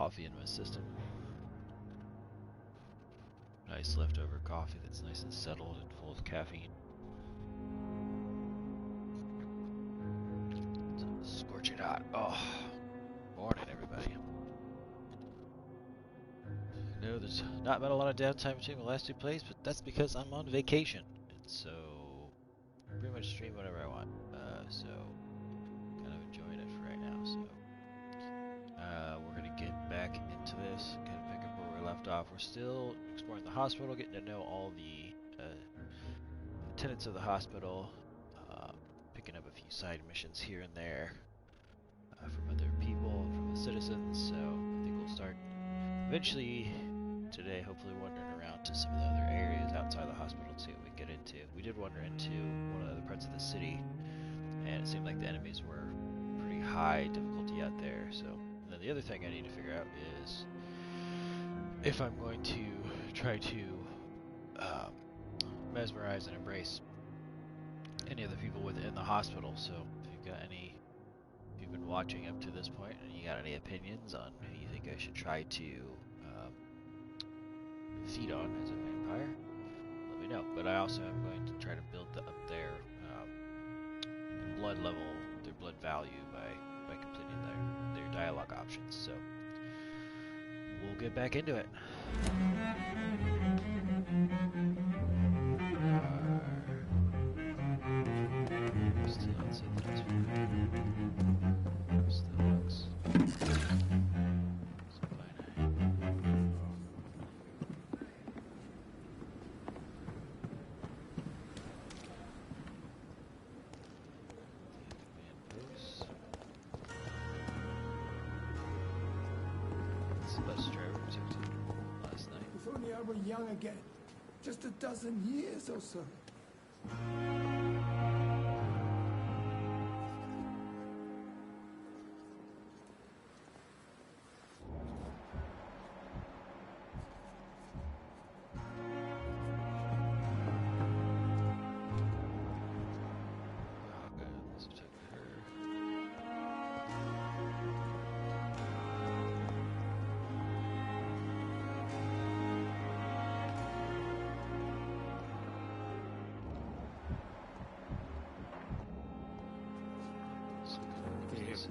coffee in my system. Nice leftover coffee that's nice and settled and full of caffeine. It's scorching hot. Oh, morning everybody. No, there's not been a lot of downtime between the last two plays, but that's because I'm on vacation, and so I pretty much stream whatever I want. So kind of enjoying it for right now. So we're gonna get back into this, kind of pick up where we left off. We're still exploring the hospital, getting to know all the tenants of the hospital, picking up a few side missions here and there from other people, from the citizens. So I think we'll start eventually today, hopefully wandering around to some of the other areas outside the hospital too. We get into. We did wander into one of the other parts of the city, and it seemed like the enemies were pretty high difficulty out there. So then the other thing I need to figure out is if I'm going to try to mesmerize and embrace any of the people within the hospital. So if you've been watching up to this point and you got any opinions on who you think I should try to feed on as a vampire, let me know. But I also am going to try to build up their blood level, their blood value by completing their dialogue options. So we'll get back into it. Still outside the Still looks If only I were young again. Just a dozen years or so.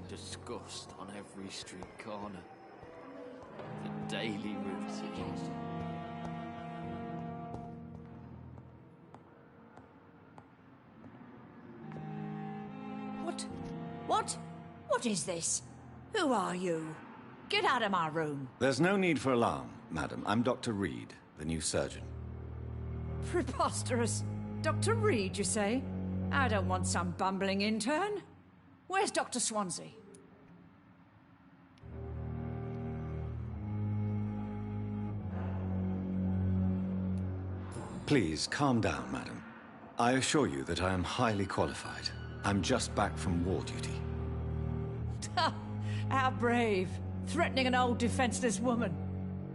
Discussed on every street corner. The daily routine. What is this? Who are you? Get out of my room. There's no need for alarm, madam. I'm Dr. Reed, the new surgeon. Preposterous. Dr. Reed, you say? I don't want some bumbling intern. Where's Dr. Swansea? Please, calm down, madam. I assure you that I am highly qualified. I'm just back from war duty. How brave. Threatening an old defenseless woman.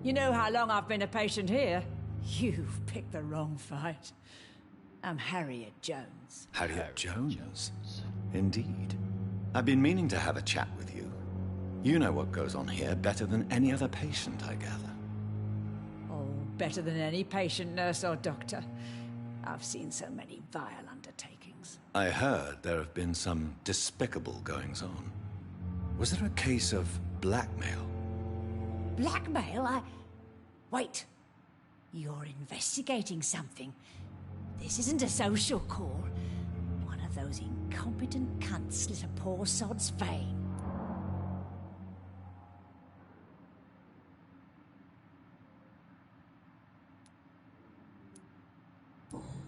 You know how long I've been a patient here? You've picked the wrong fight. I'm Harriet Jones. Harriet Jones? Indeed. I've been meaning to have a chat with you. You know what goes on here better than any other patient, I gather. Oh, better than any patient, nurse or doctor. I've seen so many vile undertakings. I heard there have been some despicable goings-on. Was there a case of blackmail? Blackmail? Wait. You're investigating something. This isn't a social call. One of those incompetent cunts slit a poor sod's vein.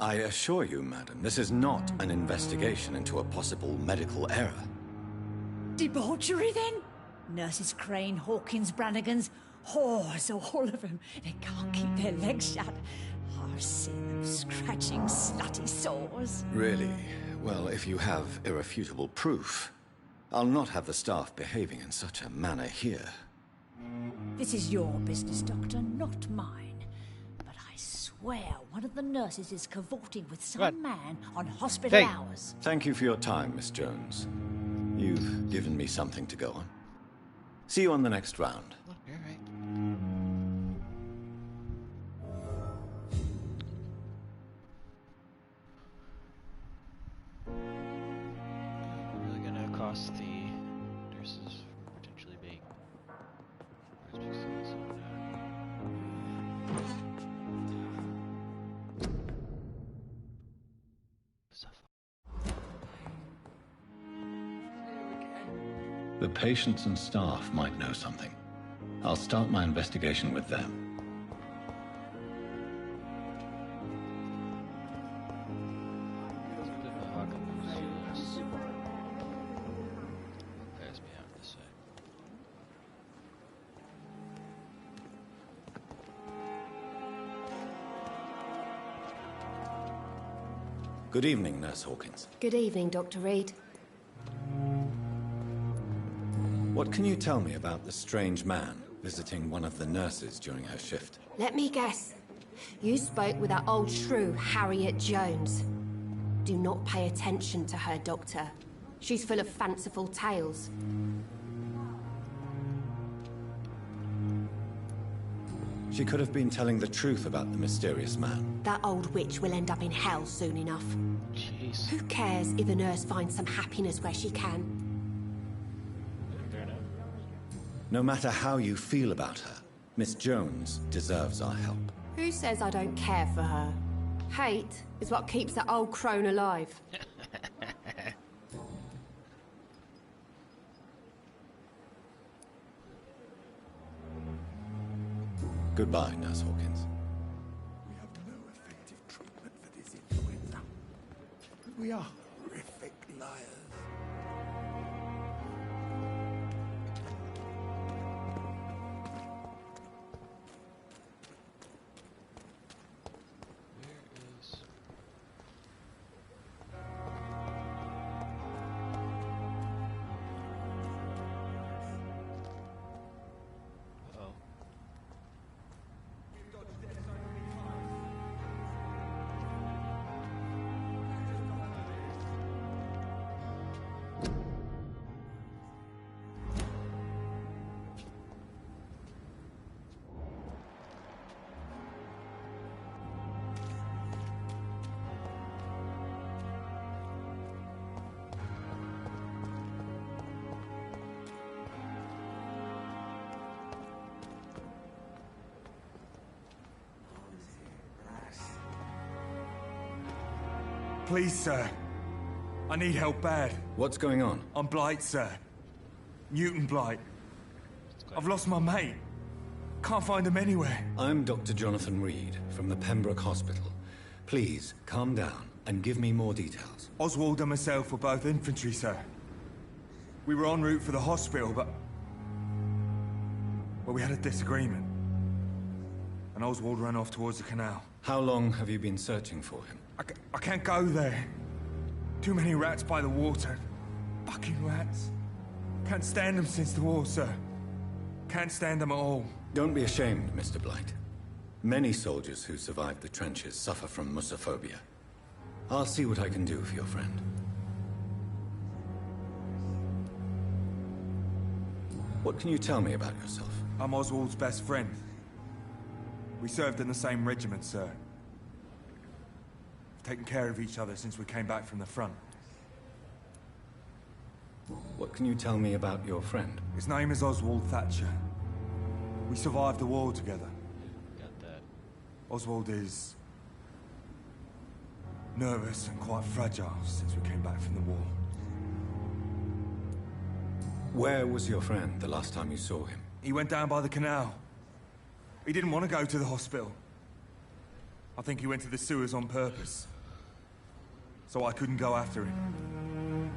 I assure you, madam, this is not an investigation into a possible medical error. Debauchery, then? Nurses Crane, Hawkins, Brannigans, whores, all of them. They can't keep their legs shut. I've seen them scratching slutty sores. Really? Well, if you have irrefutable proof, I'll not have the staff behaving in such a manner here. This is your business, Doctor, not mine. But I swear one of the nurses is cavorting with some man on hospital hours. Thank you for your time, Miss Jones. You've given me something to go on. See you on the next round. Alright. The patients and staff might know something. I'll start my investigation with them. Good evening, Nurse Hawkins. Good evening, Dr. Reed. What can you tell me about the strange man visiting one of the nurses during her shift? Let me guess. You spoke with that old shrew, Harriet Jones. Do not pay attention to her, Doctor. She's full of fanciful tales. She could have been telling the truth about the mysterious man. That old witch will end up in hell soon enough. Jeez. Who cares if a nurse finds some happiness where she can? Fair enough. No matter how you feel about her, Miss Jones deserves our help. Who says I don't care for her? Hate is what keeps that old crone alive. Goodbye, Nurse Hawkins. We have no effective treatment for this influenza. We are horrific liars. Where is... Uh-oh. Please, sir. I need help bad. What's going on? I'm Blight, sir. Newton Blight. I've lost my mate. Can't find him anywhere. I'm Dr. Jonathan Reed from the Pembroke Hospital. Please, calm down and give me more details. Oswald and myself were both infantry, sir. We were en route for the hospital, but... well, we had a disagreement. And Oswald ran off towards the canal. How long have you been searching for him? I can't go there. Too many rats by the water. Fucking rats. Can't stand them since the war, sir. Can't stand them at all. Don't be ashamed, Mr. Blight. Many soldiers who survived the trenches suffer from musophobia. I'll see what I can do for your friend. What can you tell me about yourself? I'm Oswald's best friend. We served in the same regiment, sir. We've taken care of each other since we came back from the front. What can you tell me about your friend? His name is Oswald Thatcher. We survived the war together. Got that. Oswald is... nervous and quite fragile since we came back from the war. Where was your friend the last time you saw him? He went down by the canal. He didn't want to go to the hospital. I think he went to the sewers on purpose. So I couldn't go after him.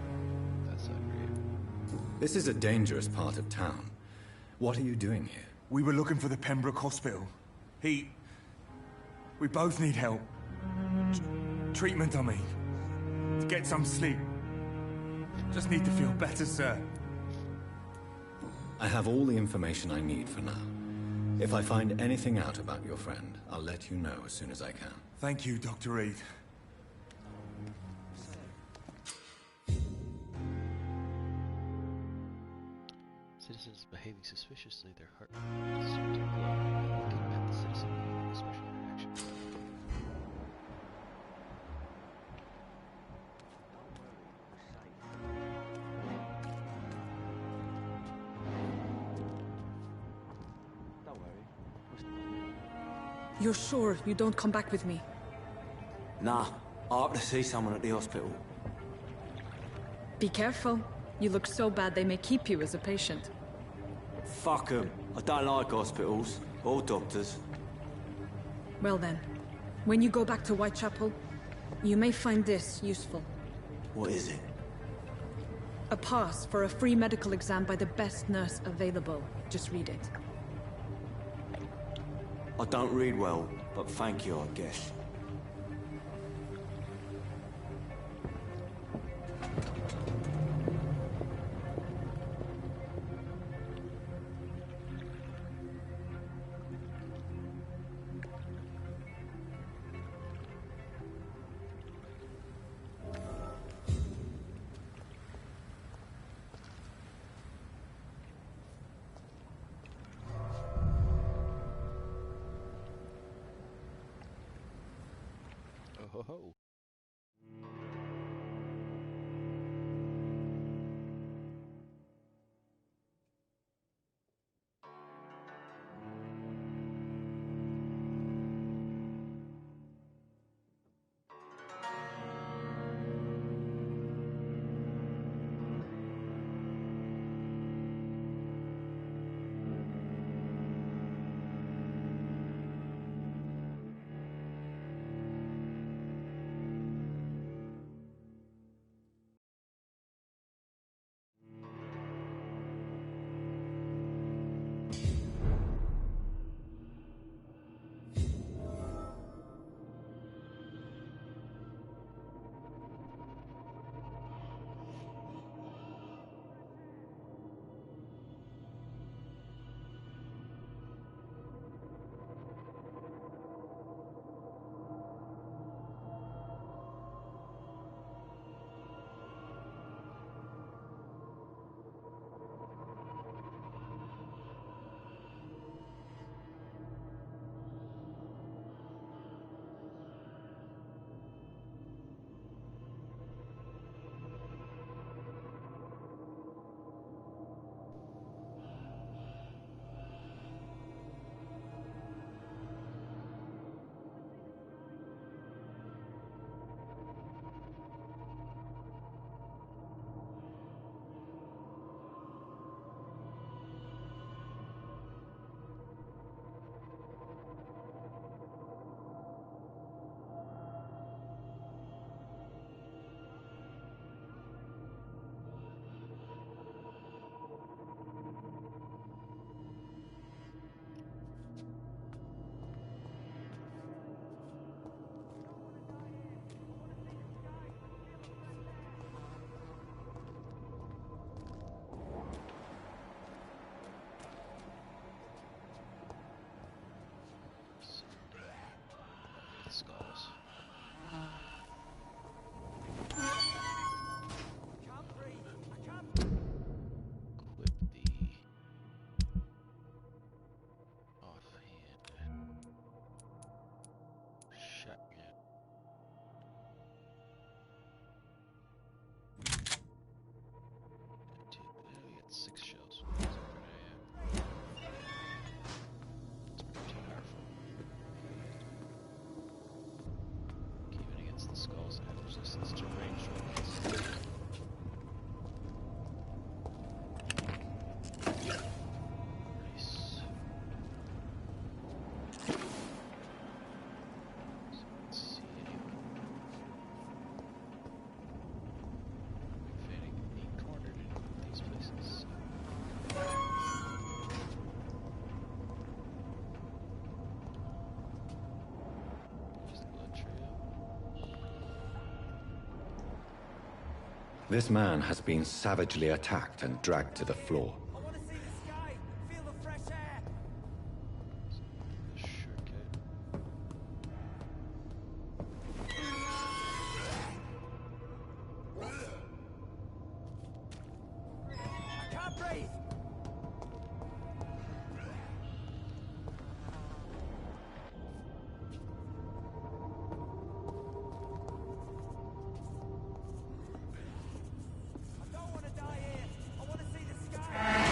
That's not great. This is a dangerous part of town. What are you doing here? We were looking for the Pembroke Hospital. We both need help. Treatment, I mean. To get some sleep. Just need to feel better, sir. I have all the information I need for now. If I find anything out about your friend, I'll let you know as soon as I can. Thank you, Dr. Reed. Citizens behaving suspiciously, their heart start to glow. Looking at the citizen with a special reaction. You're sure you don't come back with me? Nah, I have to see someone at the hospital. Be careful. You look so bad they may keep you as a patient. Fuck 'em. I don't like hospitals. Or doctors. Well then, when you go back to Whitechapel, you may find this useful. What is it? A pass for a free medical exam by the best nurse available. Just read it. I don't read well, but thank you, I guess. Oh ho ho. Skulls. Equip the offhand shotgun. We got 6 shells. It's pretty powerful. Even against the skulls that have resistance to ranged weapons. Nice. So let's see anyone. I'm feeling being cornered in these places. Just the blood trail. This man has been savagely attacked and dragged to the floor. I want to see the sky, feel the fresh air. Shortcut. I can't breathe. I don't want to die here. I want to see the sky.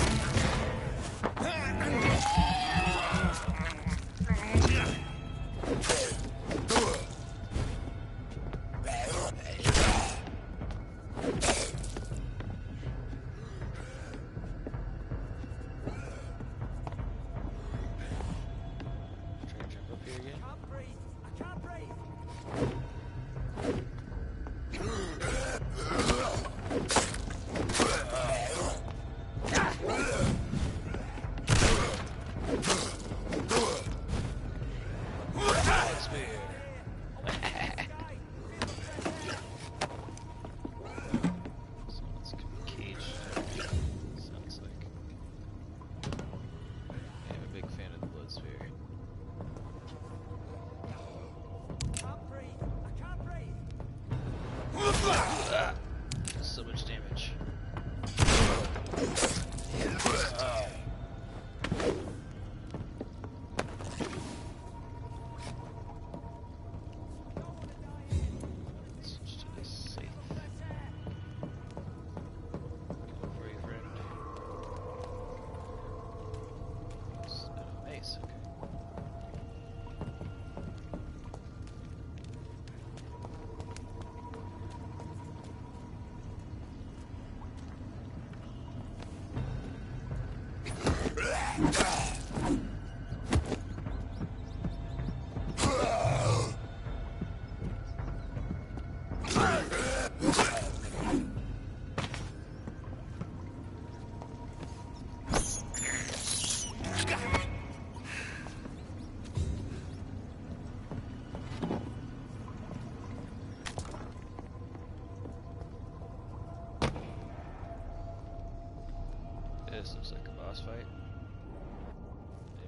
This looks like a boss fight.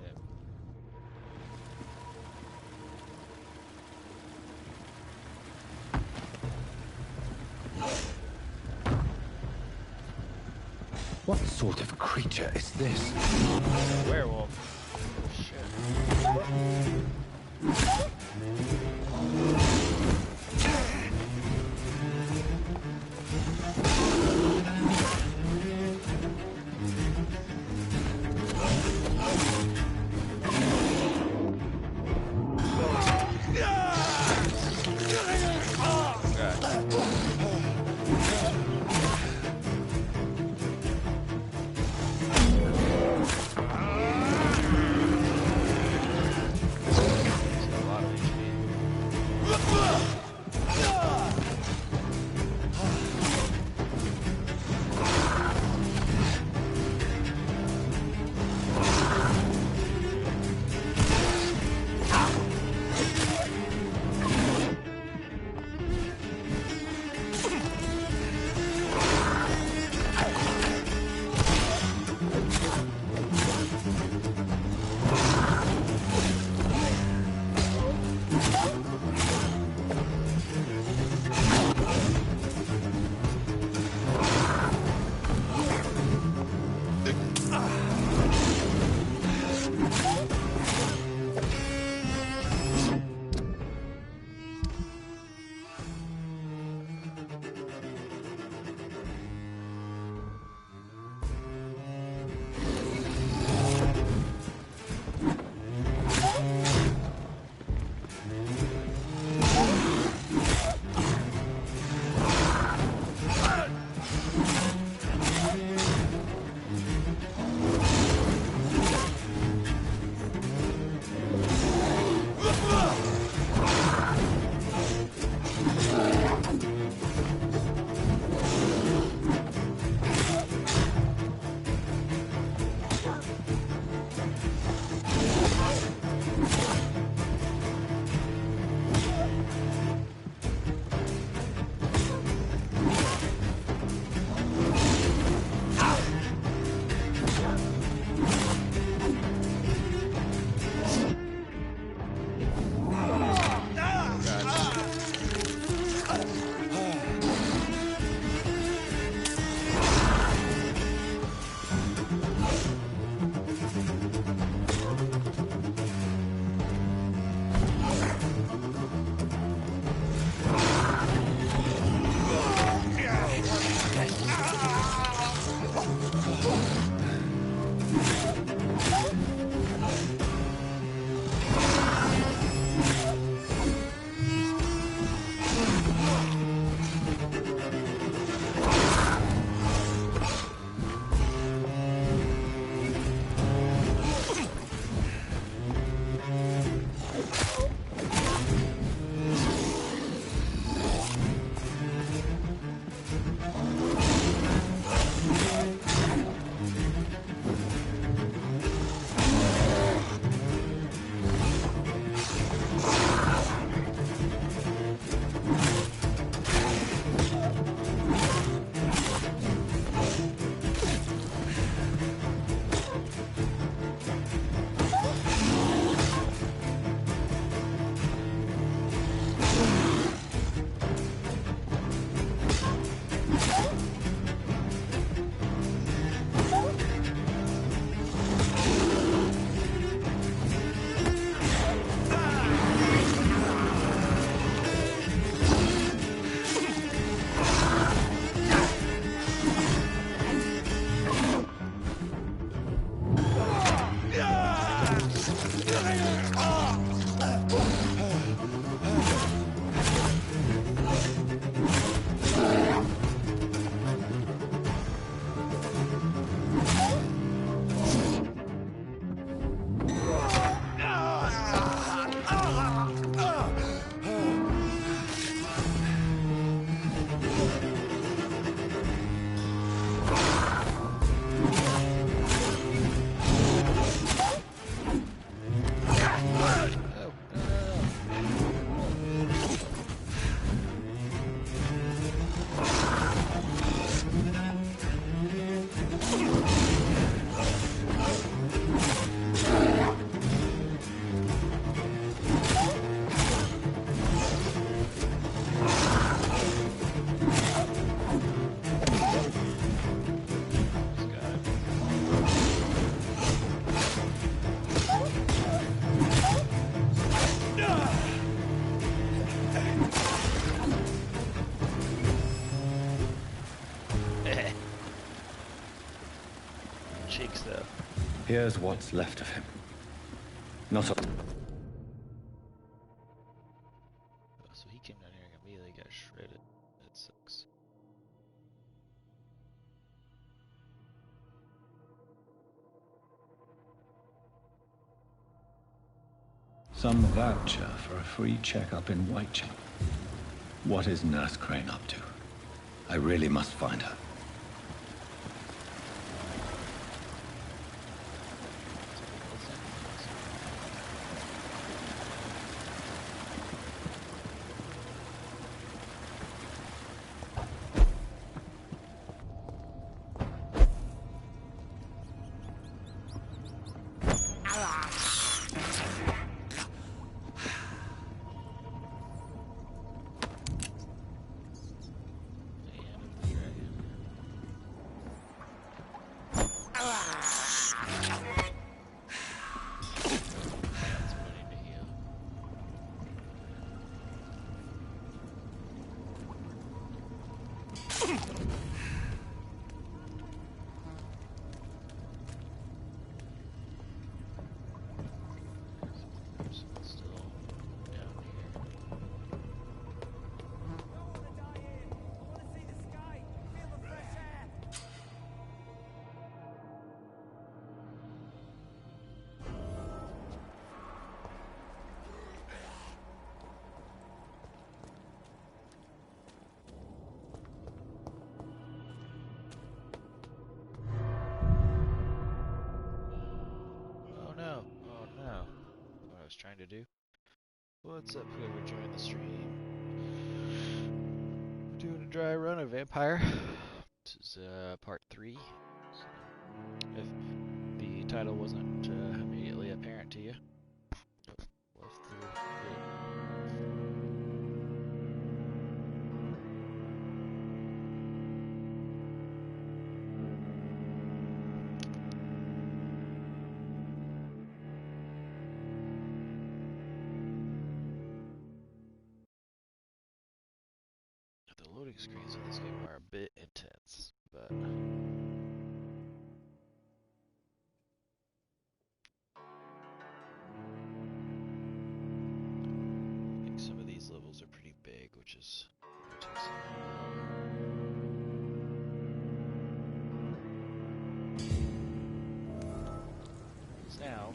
Yeah. What sort of creature is this? Werewolf. Oh, shit. Here's what's left of him. Not a... So he came down here and immediately got shredded. That sucks. Some voucher for a free checkup in Whitechapel. What is Nurse Crane up to? I really must find her. Trying to do. What's up, whoever joined the stream? We're doing a dry run of Vampyr. This is part 3. So if the title wasn't immediately apparent to you, left the loading screens in this game are a bit intense, but I think some of these levels are pretty big, which is what takes some because now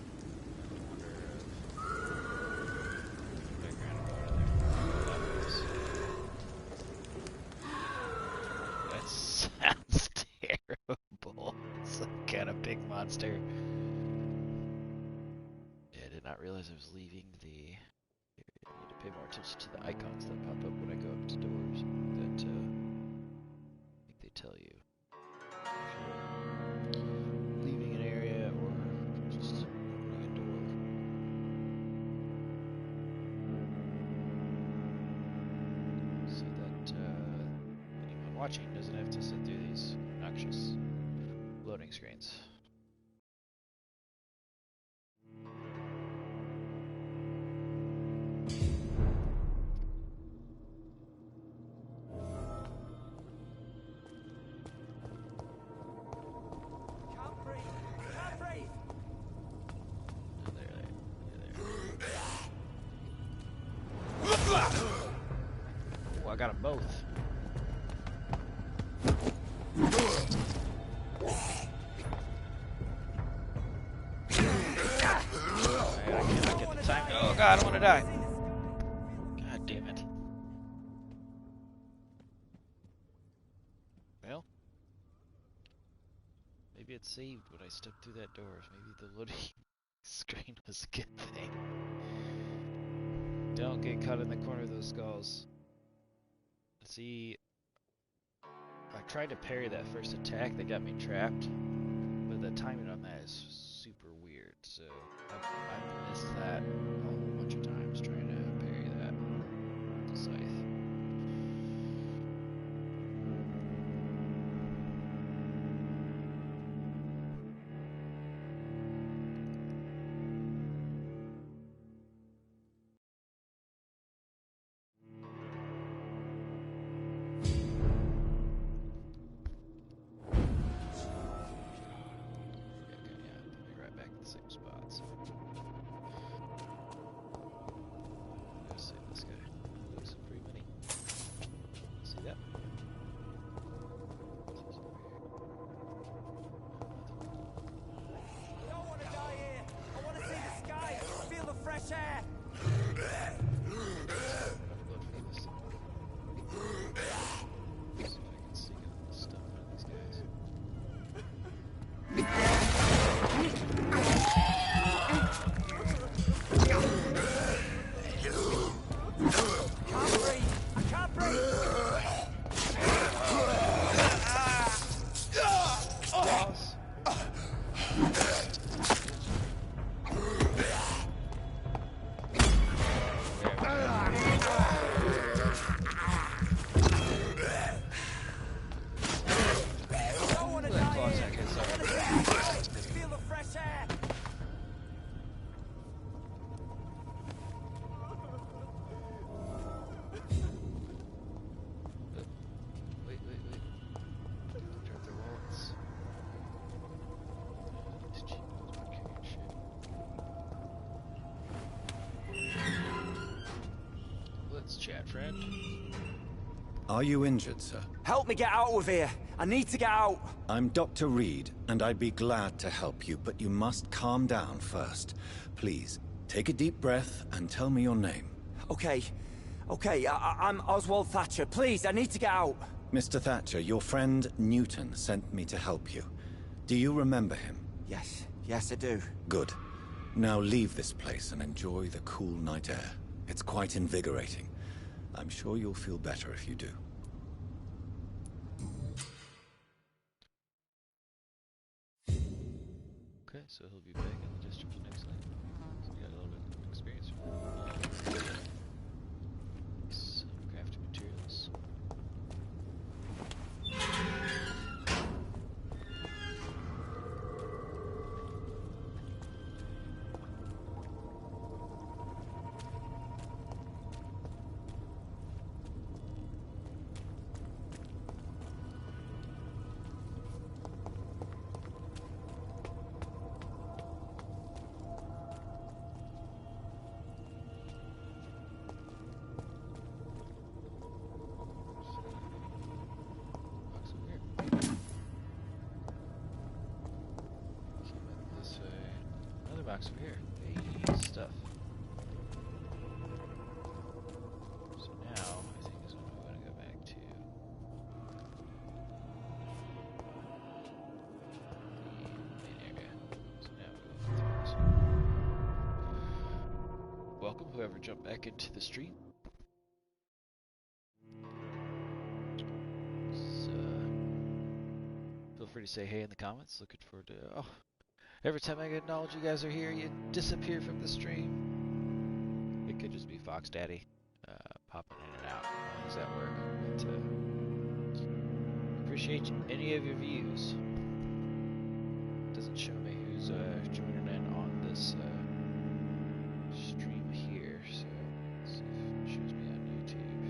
sounds terrible. It's some kind of big monster. Yeah, I did not realize I was leaving the... I need to pay more attention to the icons that pop up when I go up to doors. That, I think they tell you if you're leaving an area or just opening a door. So that, anyone watching doesn't have to sit through these obnoxious loading screens. Oh, I got them both. Oh god, I want to die. God damn it. Well, maybe it saved when I stepped through that door. Maybe the loading screen was a good thing. Don't get caught in the corner of those skulls. See, I tried to parry that first attack that got me trapped, but the timing on that is super weird, so I've missed that a whole bunch of times trying to parry that with the scythe. friend. Are you injured, sir? Help me get out of here. I need to get out. I'm Dr. Reed, and I'd be glad to help you, but you must calm down first. Please, take a deep breath and tell me your name. Okay. I'm Oswald Thatcher. Please, I need to get out. Mr. Thatcher, your friend Newton sent me to help you. Do you remember him? Yes, I do. Good. Now leave this place and enjoy the cool night air. It's quite invigorating. I'm sure you'll feel better if you do. Okay, so he'll be back in the district next night. So we got a little bit of experience from some crafting materials. Box over here. Keep it this way. Another box over here. Hey, stuff. So now, I think is when we want to go back to the main area. So now we go through this one. Welcome, whoever jumped back into the stream. So, feel free to say hey in the comments. Looking forward to. Oh, every time I acknowledge you guys are here, you disappear from the stream. It could just be Fox Daddy popping in and out while he's at work. But appreciate any of your views. Doesn't show me who's joining in on this stream here, so let's see if it shows me on YouTube.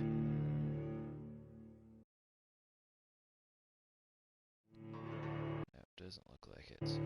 That doesn't look like it. So.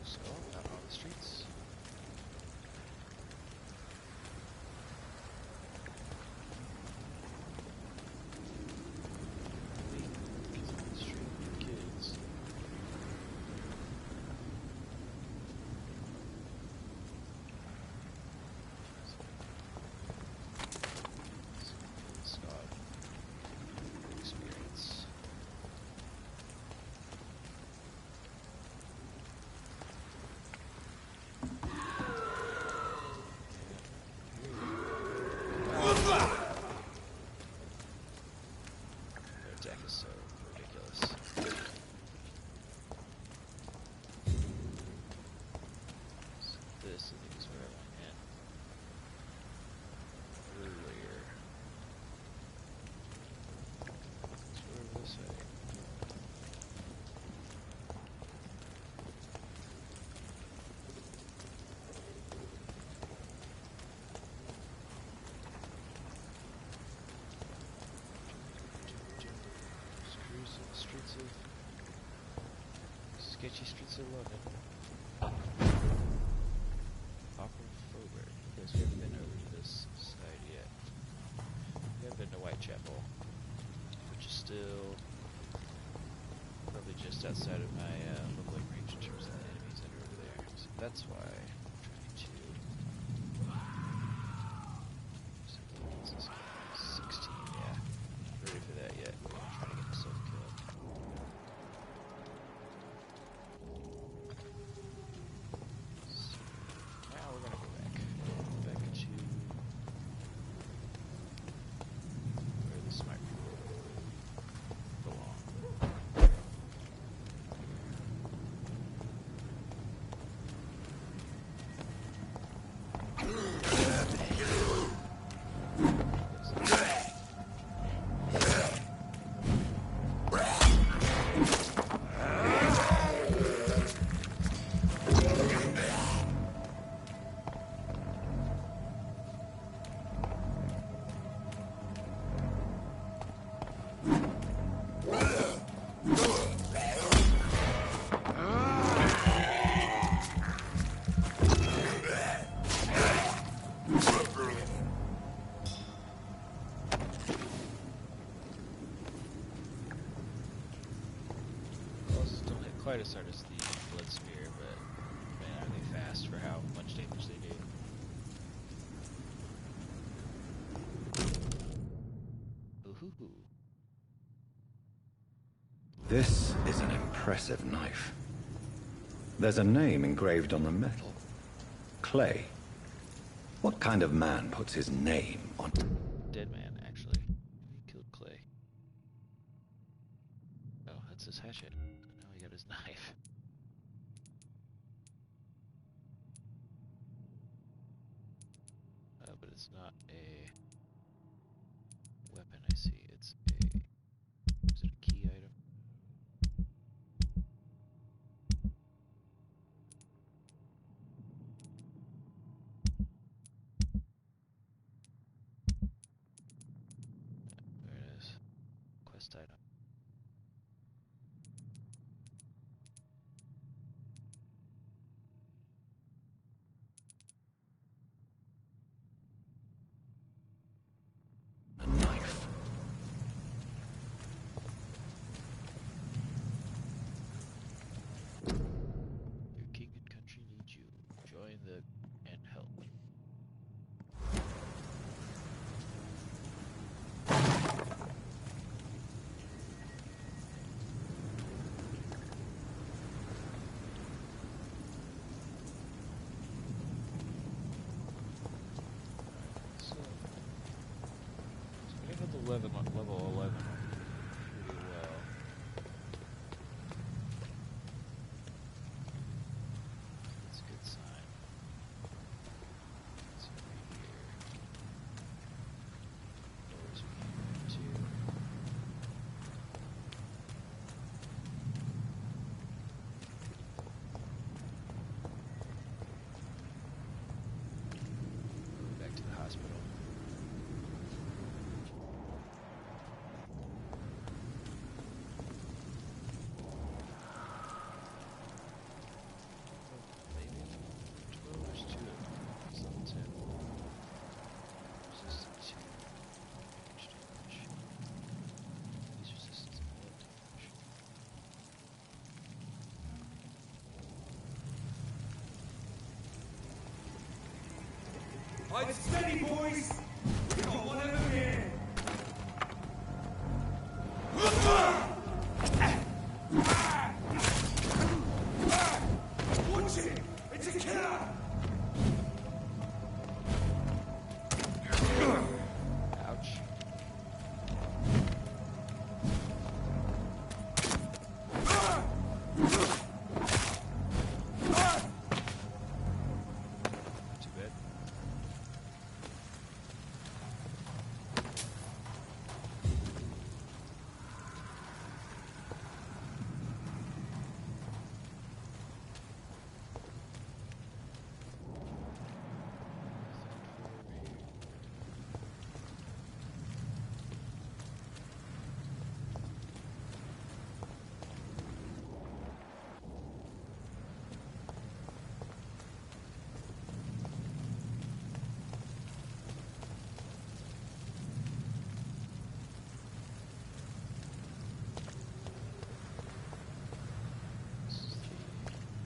So, out on the streets. Kids. Scott experience. Their attack is so ridiculous. So this, I think, is where I went in earlier. It's over this way. Streets of sketchy streets of London. Awkward forward. Because we haven't been over to this side yet. We haven't been to Whitechapel, which is still probably just outside of my leveling range in terms of the enemies that are over there. So that's why I'm trying to. What's this guy? 16, yeah. Not ready for that yet. I'm trying to get myself killed. So now we're gonna go back to where this might belong. quite as hard as the Blood Spear, but man, are they fast for how much damage they do. Ooh-hoo-hoo. This is an impressive knife. There's a name engraved on the metal. Clay. What kind of man puts his name on... Dead man, actually. He killed Clay. Oh, that's his hatchet. Now he got his knife. But it's not a weapon, I see. It's a... Is it a key item? There it is. Quest item. a knife. Your king and country need you. Join the... and help. Level 11 pretty well. That's a good sign. Let's see right here. Doors we can go to. Back to the hospital. Fight steady, boys! We got one of them here! Watch it! It's a killer! Ouch. Too bad.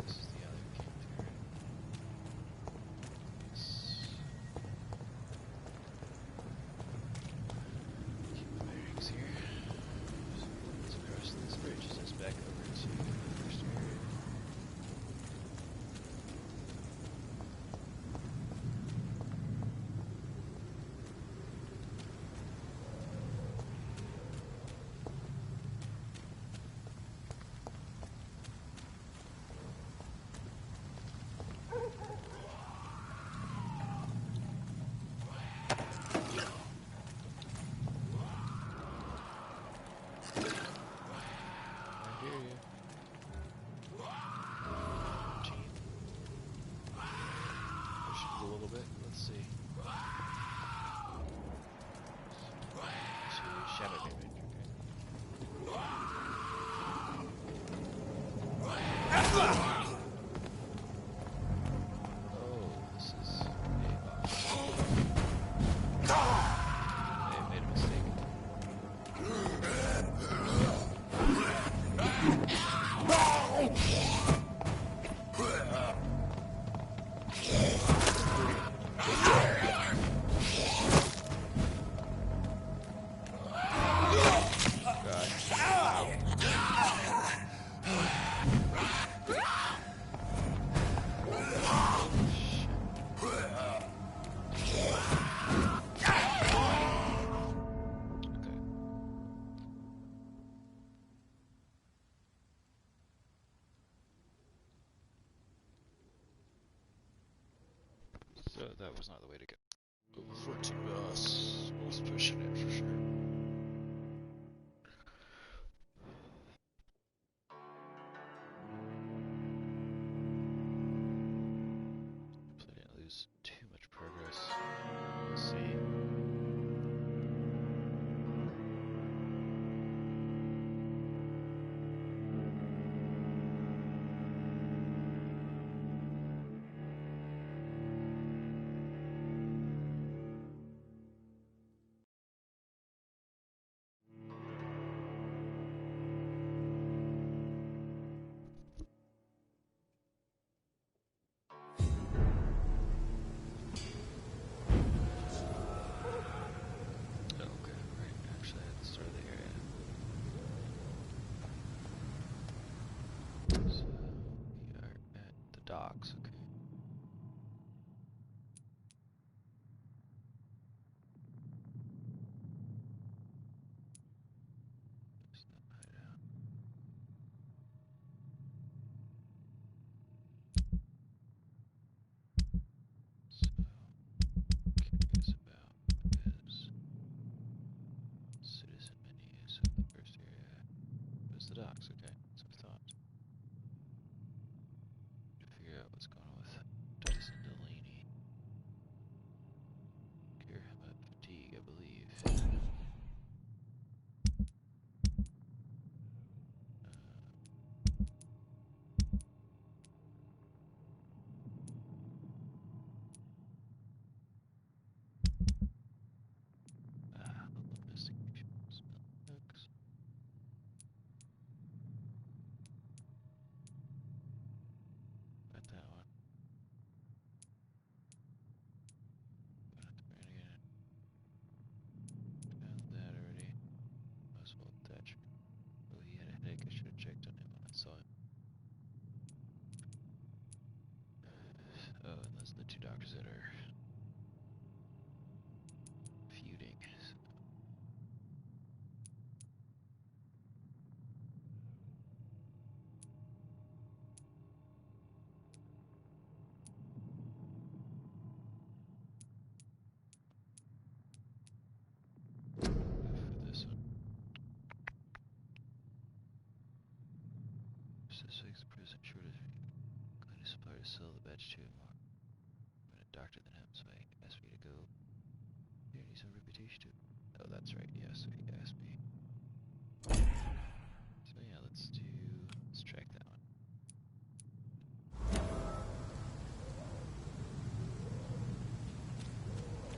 This is the other king turret. Keep the bearings here. Let's cross this bridge. It says back over to the first area. I hear you. Team. Push it a little bit. Let's see. Shadow damage. Oh, this is a I made a mistake. that was not the way to go. For two boss. Was pushing it for sure. Hopefully I didn't lose too much progress. We'll see. Docks, okay. There's no hideout. So, curious about is citizen menu. So the first area was the docks, okay. That's what I thought. To figure out what's going on with Dustin Delaney. Cure him of fatigue, I believe. Little investigation. Smell bugs. Got that one. Got the brand again. Found that already. Oswald Thatcher. Oh, he had a headache. I should have checked on him when I saw him. Oh, and those are the two doctors that are feuding. So. This one. This week's prison shortage. Going to supply to sell the badge to him. I'm a doctor than him, so he asked me to go. Here, need some reputation too. Oh, that's right. Yeah, so he asked me. So yeah, let's track that one.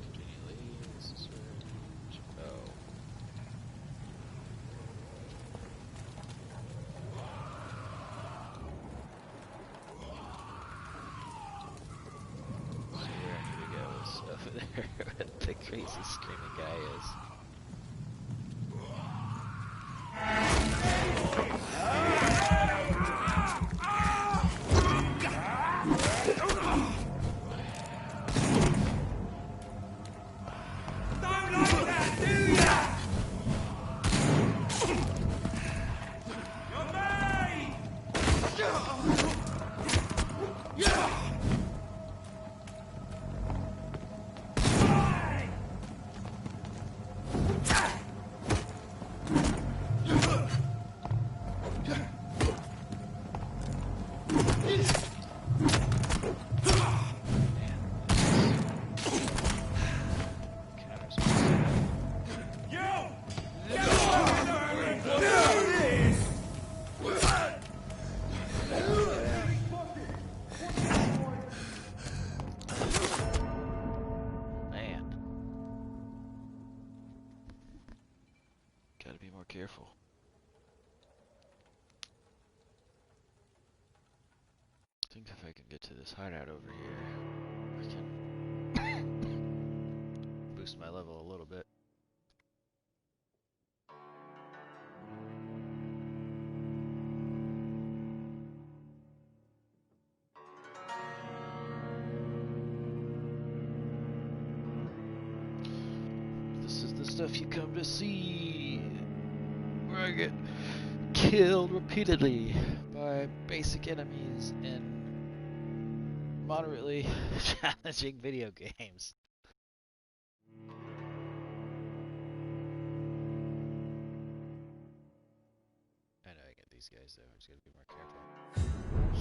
Continue leading. This is where. Oh. So where I need to go is over there where the crazy screaming guy is. Gotta be more careful. I think if I can get to this hideout over here, I can boost my level a little bit. This is the stuff you come to see, where I get killed repeatedly by basic enemies and moderately challenging video games. I know I get these guys though. I'm just gonna be more careful.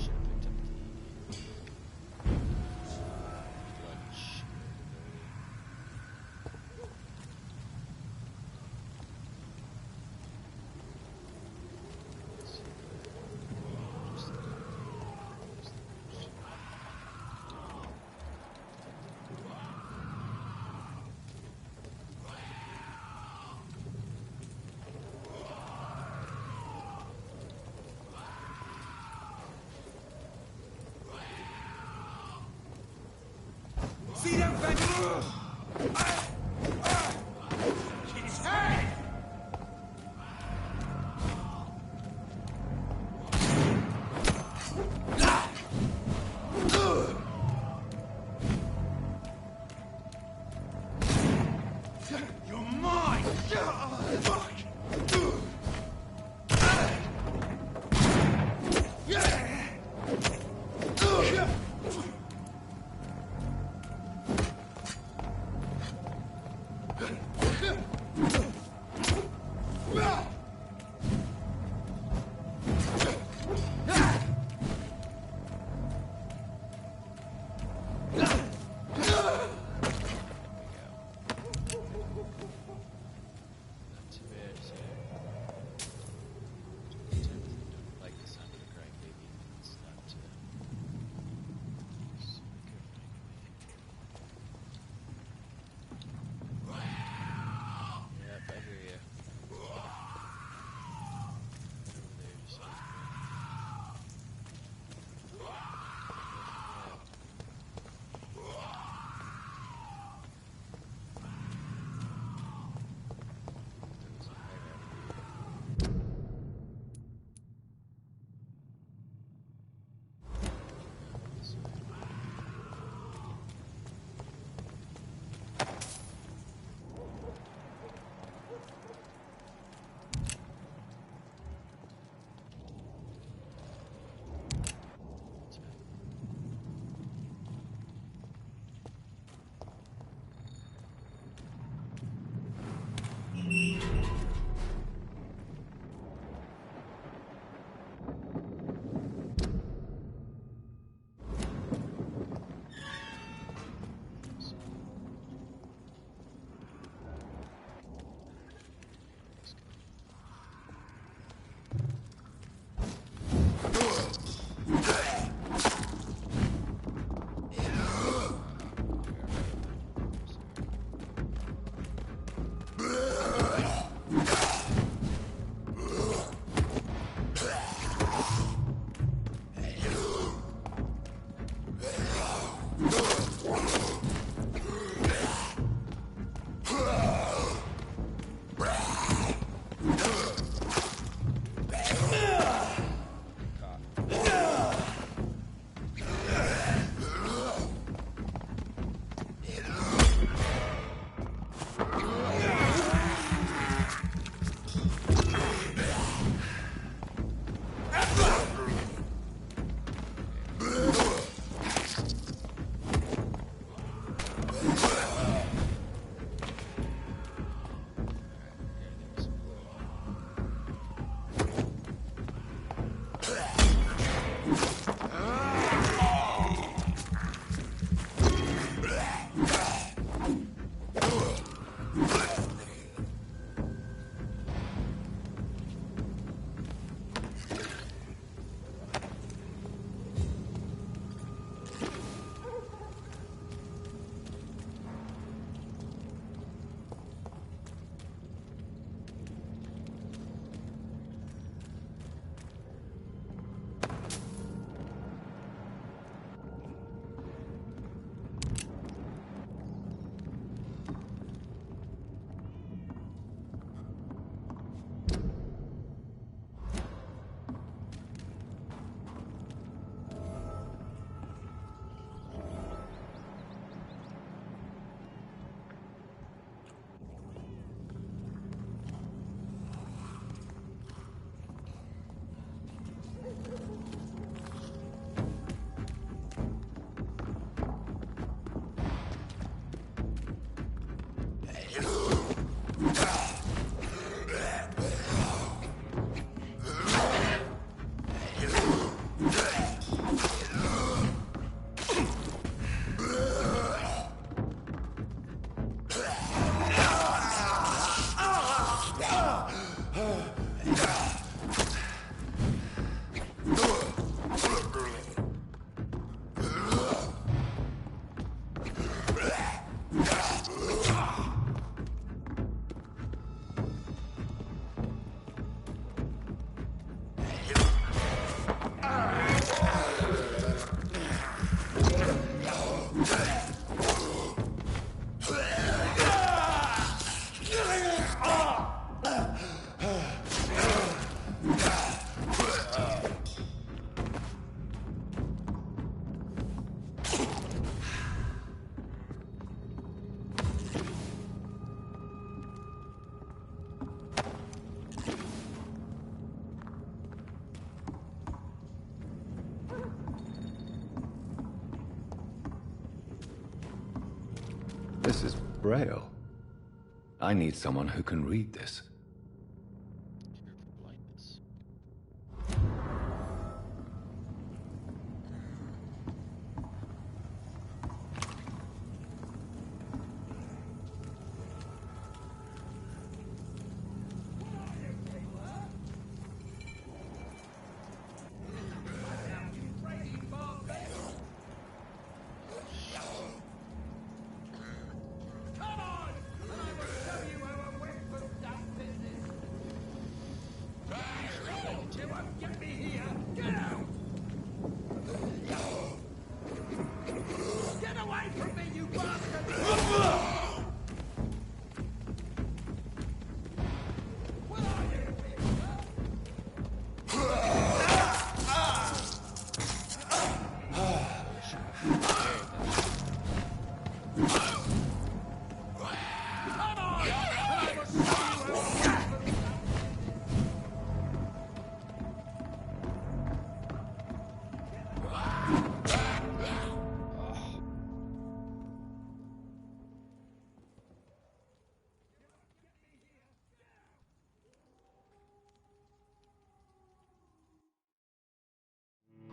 Should have picked up the clutch. See them, Vampyr? His head! You're mine! Fuck! Not too bad. Braille. I need someone who can read this. Cure for blindness.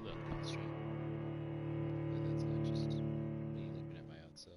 Look, that's right. And that's not just me looking at my own self.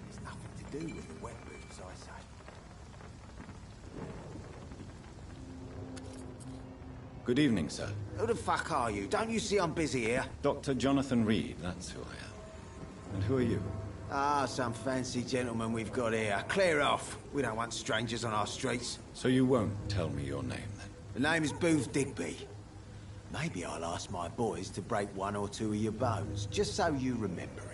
There's nothing to do with the wet boots, I say. Good evening, sir. Who the fuck are you? Don't you see I'm busy here? Dr. Jonathan Reed, that's who I am. And who are you? Ah, some fancy gentleman we've got here. Clear off. We don't want strangers on our streets. So you won't tell me your name, then? The name is Booth Digby. Maybe I'll ask my boys to break one or two of your bones, just so you remember it.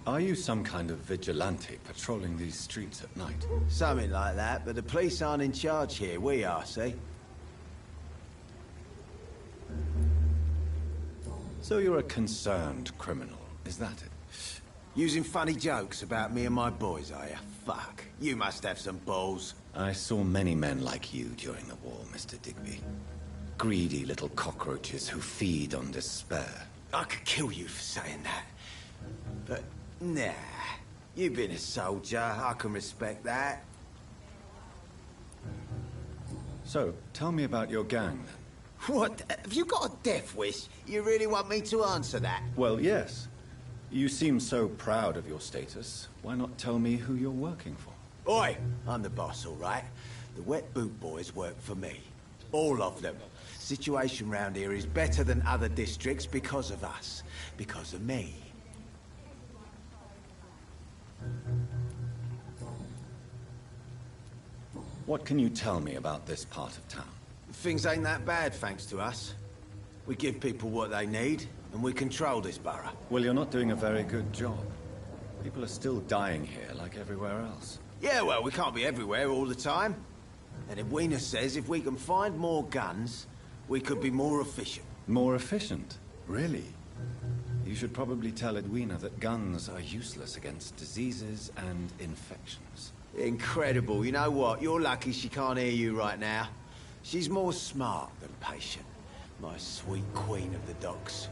Are you some kind of vigilante patrolling these streets at night? Something like that, but the police aren't in charge here. We are, see? So you're a concerned criminal, is that it? Using funny jokes about me and my boys, are you? Fuck. You must have some balls. I saw many men like you during the war, Mr. Digby. Greedy little cockroaches who feed on despair. I could kill you for saying that. But, nah. You've been a soldier. I can respect that. So, tell me about your gang, then. What? Have you got a death wish? You really want me to answer that? Well, yes. You seem so proud of your status. Why not tell me who you're working for? Oi! I'm the boss, all right? The Wet Boot Boys work for me. All of them. Situation round here is better than other districts because of us. Because of me. What can you tell me about this part of town? Things ain't that bad, thanks to us. We give people what they need, and we control this borough. Well, you're not doing a very good job. People are still dying here like everywhere else. Yeah, well, we can't be everywhere all the time. And Edwina says if we can find more guns, we could be more efficient. More efficient? Really? You should probably tell Edwina that guns are useless against diseases and infections. Incredible. You know what? You're lucky she can't hear you right now. She's more smart than patient. My sweet queen of the docks.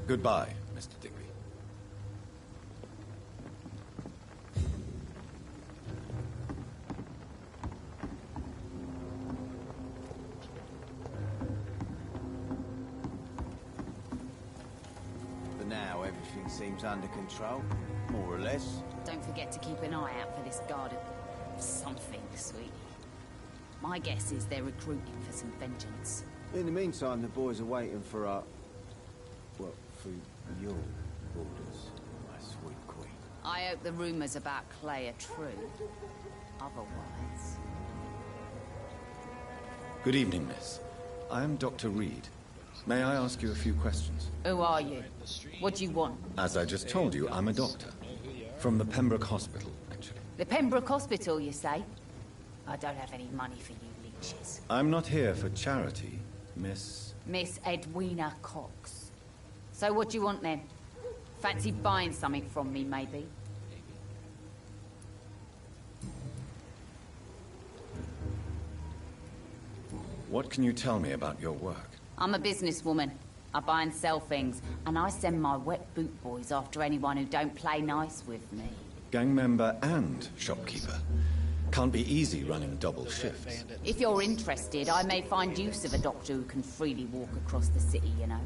Goodbye, Mr. Digby. For now, everything seems under control, more or less. Don't forget to keep an eye out for this guard of something, sweetie. My guess is they're recruiting for some vengeance. In the meantime, the boys are waiting for our... well, for your orders, my sweet queen. I hope the rumors about Clay are true. Otherwise... Good evening, miss. I am Dr. Reed. May I ask you a few questions? Who are you? What do you want? As I just told you, I'm a doctor. From the Pembroke Hospital, actually. The Pembroke Hospital, you say? I don't have any money for you leeches. I'm not here for charity, Miss... Miss Edwina Cox. So what do you want then? Fancy buying something from me, maybe? What can you tell me about your work? I'm a businesswoman. I buy and sell things, and I send my wet boot boys after anyone who don't play nice with me. Gang member and shopkeeper. Can't be easy running double shifts. If you're interested, I may find use of a doctor who can freely walk across the city, you know.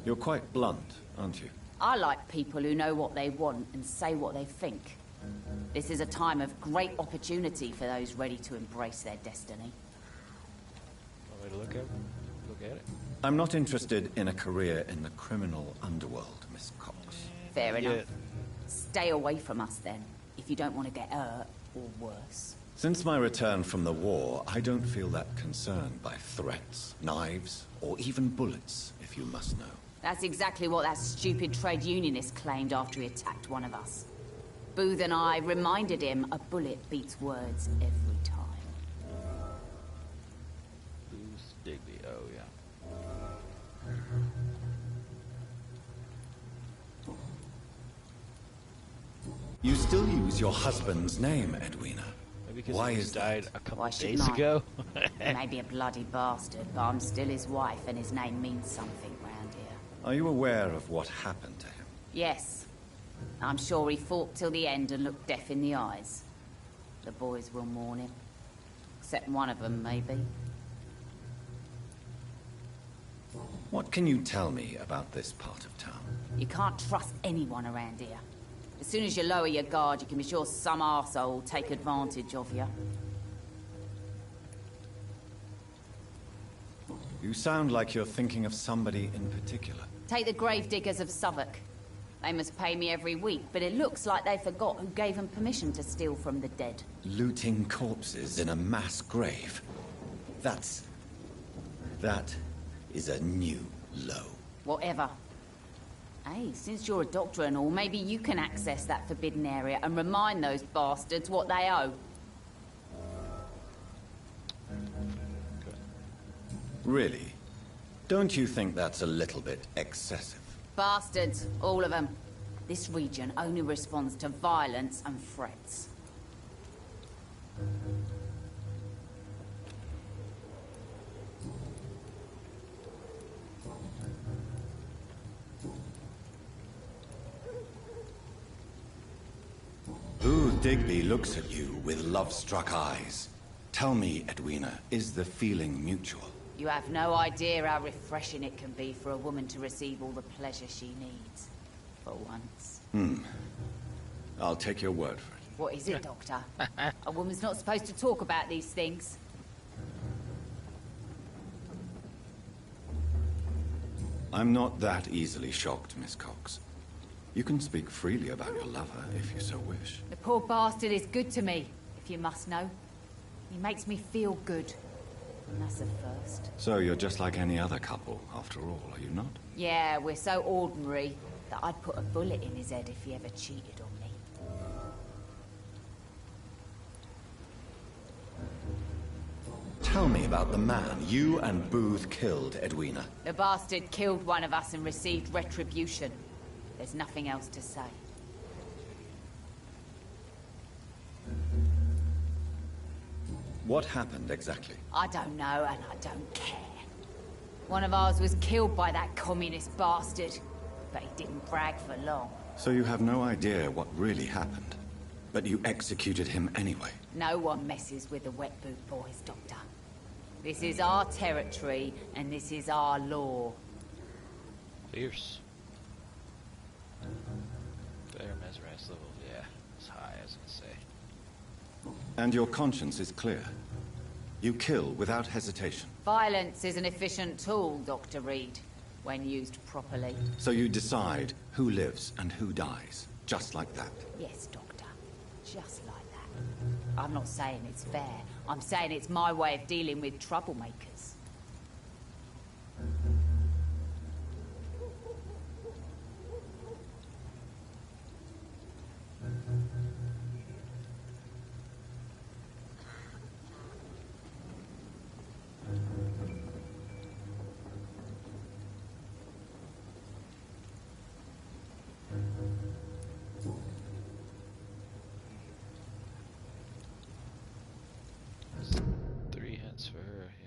You're quite blunt, aren't you? I like people who know what they want and say what they think. This is a time of great opportunity for those ready to embrace their destiny. Want me to look at it? I'm not interested in a career in the criminal underworld, Miss Cox. Fair enough. Stay away from us then, if you don't want to get hurt or worse. Since my return from the war, I don't feel that concerned by threats, knives, or even bullets, if you must know. That's exactly what that stupid trade unionist claimed after he attacked one of us. Booth and I reminded him a bullet beats words every time. Booth Digby, oh yeah. You still use your husband's name, Edwina. Maybe because Why he is died that? a couple Why days shouldn't I? ago. Maybe a bloody bastard, but I'm still his wife and his name means something round here. Are you aware of what happened to him? Yes. I'm sure he fought till the end and looked death in the eyes. The boys will mourn him. Except one of them, maybe. What can you tell me about this part of town? You can't trust anyone around here. As soon as you lower your guard, you can be sure some arsehole will take advantage of you. You sound like you're thinking of somebody in particular. Take the gravediggers of Southwark. They must pay me every week, but it looks like they forgot who gave them permission to steal from the dead. Looting corpses in a mass grave. That is a new low. Whatever. Hey, since you're a doctor and all, maybe you can access that forbidden area and remind those bastards what they owe. Really? Don't you think that's a little bit excessive? Bastards, all of them. This region only responds to violence and threats. Booth Digby looks at you with love-struck eyes. Tell me, Edwina, is the feeling mutual? You have no idea how refreshing it can be for a woman to receive all the pleasure she needs. For once. I'll take your word for it. What is it, Doctor? A woman's not supposed to talk about these things. I'm not that easily shocked, Miss Cox. You can speak freely about your lover, if you so wish. The poor bastard is good to me, if you must know. He makes me feel good. And that's a first. So you're just like any other couple, after all, are you not? Yeah, we're so ordinary that I'd put a bullet in his head if he ever cheated on me. Tell me about the man you and Booth killed, Edwina. The bastard killed one of us and received retribution. There's nothing else to say. What happened exactly? I don't know, and I don't care. One of ours was killed by that communist bastard, but he didn't brag for long. So you have no idea what really happened, but you executed him anyway. No one messes with the Wet Boot Boys, Doctor. This is our territory, and this is our law. Fierce. Better mesmerize level, yeah. It's high, as I say. And your conscience is clear. You kill without hesitation. Violence is an efficient tool, Dr. Reed, when used properly. So you decide who lives and who dies, just like that. Yes, Doctor. Just like that. I'm not saying it's fair. I'm saying it's my way of dealing with troublemakers.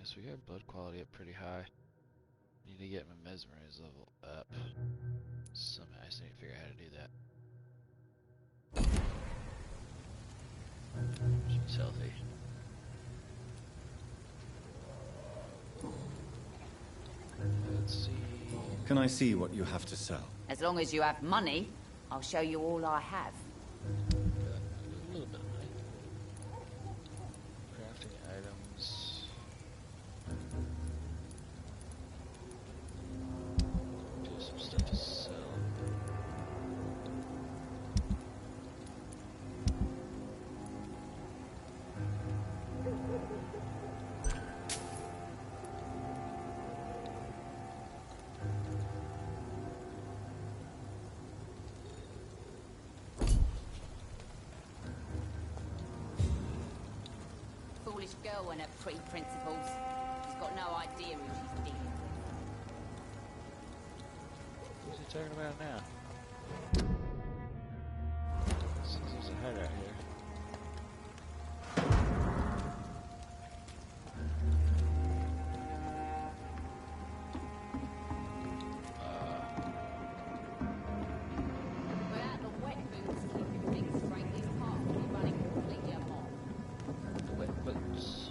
So we got blood quality up pretty high. Need to get my mesmerize level up. Somehow I just need to figure out how to do that. She's healthy. Let's see. Can I see what you have to sell? As long as you have money, I'll show you all I have. A little bit of money. Crafting items. Do some stuff to sell. Foolish girl and her pretty principles. She's got no idea who she's dealing with. Who's he talking about now? Seems there's a head out here. Without the wet boots keeping things straight, this park will be running completely amok. The wet boots.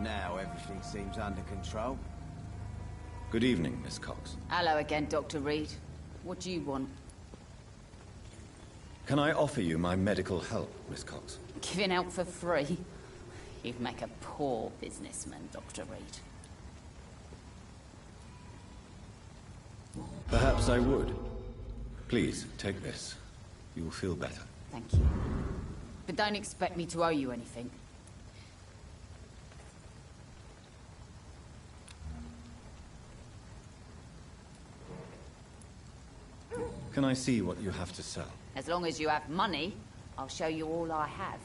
now, everything seems under control. Good evening, Miss Cox. Hello again, Dr. Reed. What do you want? Can I offer you my medical help, Miss Cox? Giving out for free? You'd make a poor businessman, Dr. Reed. Perhaps I would. Please, take this. You will feel better. Thank you. But don't expect me to owe you anything. Can I see what you have to sell? As long as you have money, I'll show you all I have.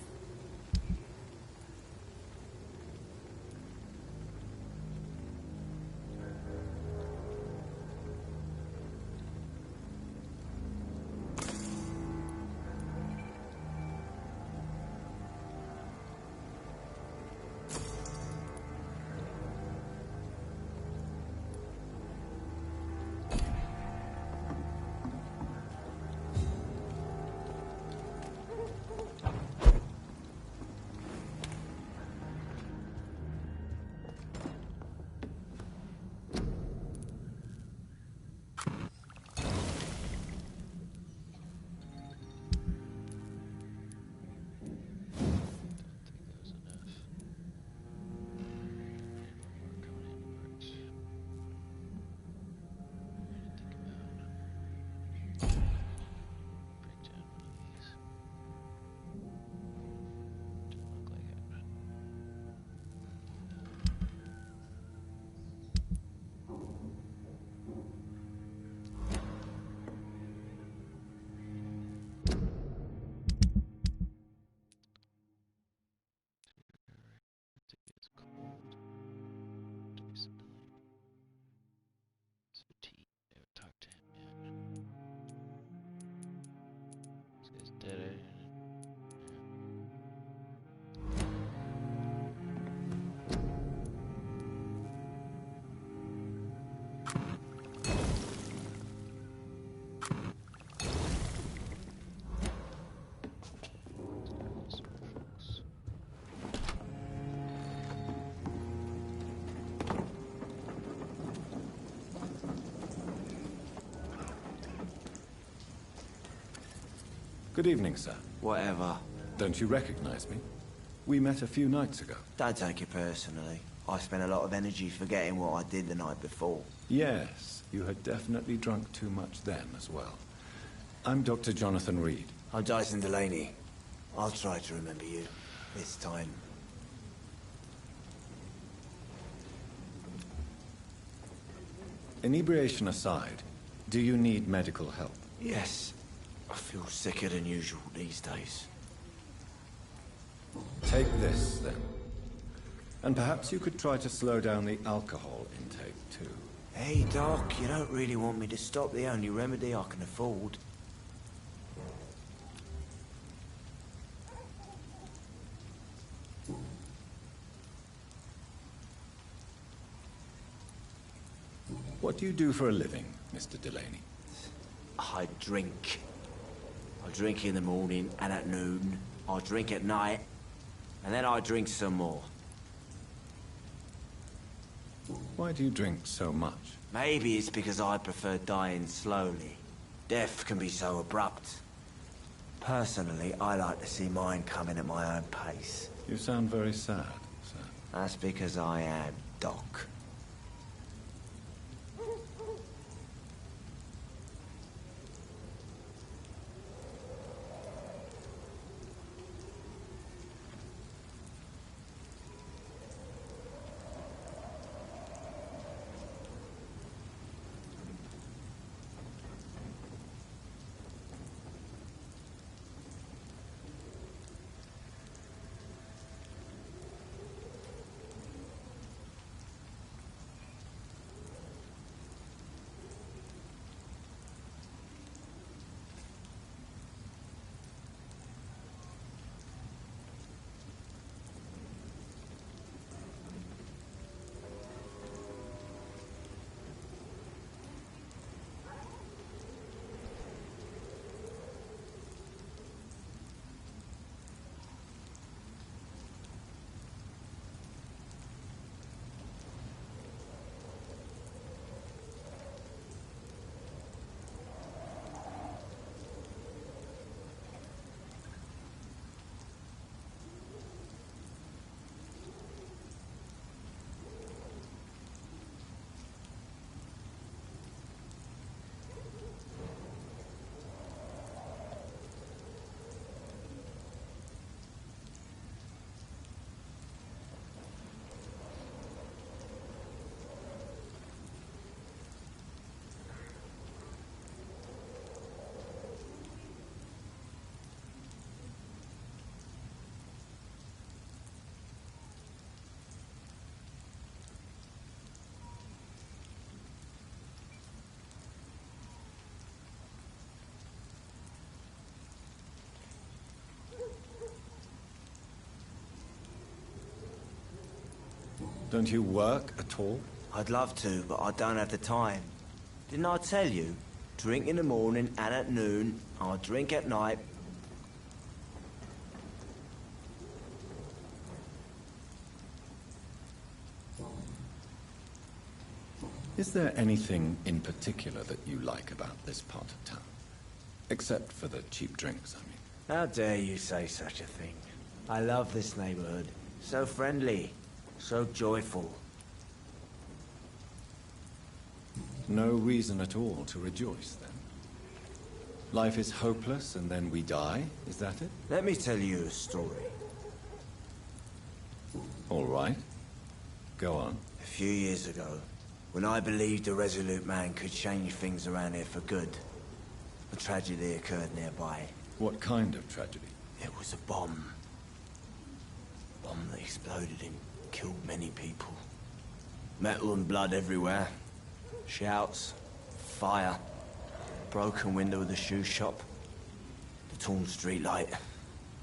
Good evening, sir. Whatever. Don't you recognize me? We met a few nights ago. Don't take it personally. I spent a lot of energy forgetting what I did the night before. Yes, you had definitely drunk too much then as well. I'm Dr. Jonathan Reed. I'm Dyson Delaney. I'll try to remember you. This time. Inebriation aside, do you need medical help? Yes. I feel sicker than usual these days. Take this, then. And perhaps you could try to slow down the alcohol intake, too. Hey, Doc, you don't really want me to stop the only remedy I can afford. What do you do for a living, Mr. Delaney? I drink. I drink in the morning and at noon. I drink at night. And then I drink some more. Why do you drink so much? Maybe it's because I prefer dying slowly. Death can be so abrupt. Personally, I like to see mine coming at my own pace. You sound very sad, sir. That's because I am, Doc. Don't you work at all? I'd love to, but I don't have the time. Didn't I tell you? Drink in the morning and at noon. I'll drink at night. Is there anything in particular that you like about this part of town? Except for the cheap drinks, I mean. How dare you say such a thing? I love this neighborhood. So friendly. So joyful. No reason at all to rejoice, then? Life is hopeless and then we die, is that it? Let me tell you a story. All right. Go on. A few years ago, when I believed a resolute man could change things around here for good, a tragedy occurred nearby. What kind of tragedy? It was a bomb. A bomb that exploded and killed many people. Metal and blood everywhere. Shouts, fire, broken window of the shoe shop, the torn street light.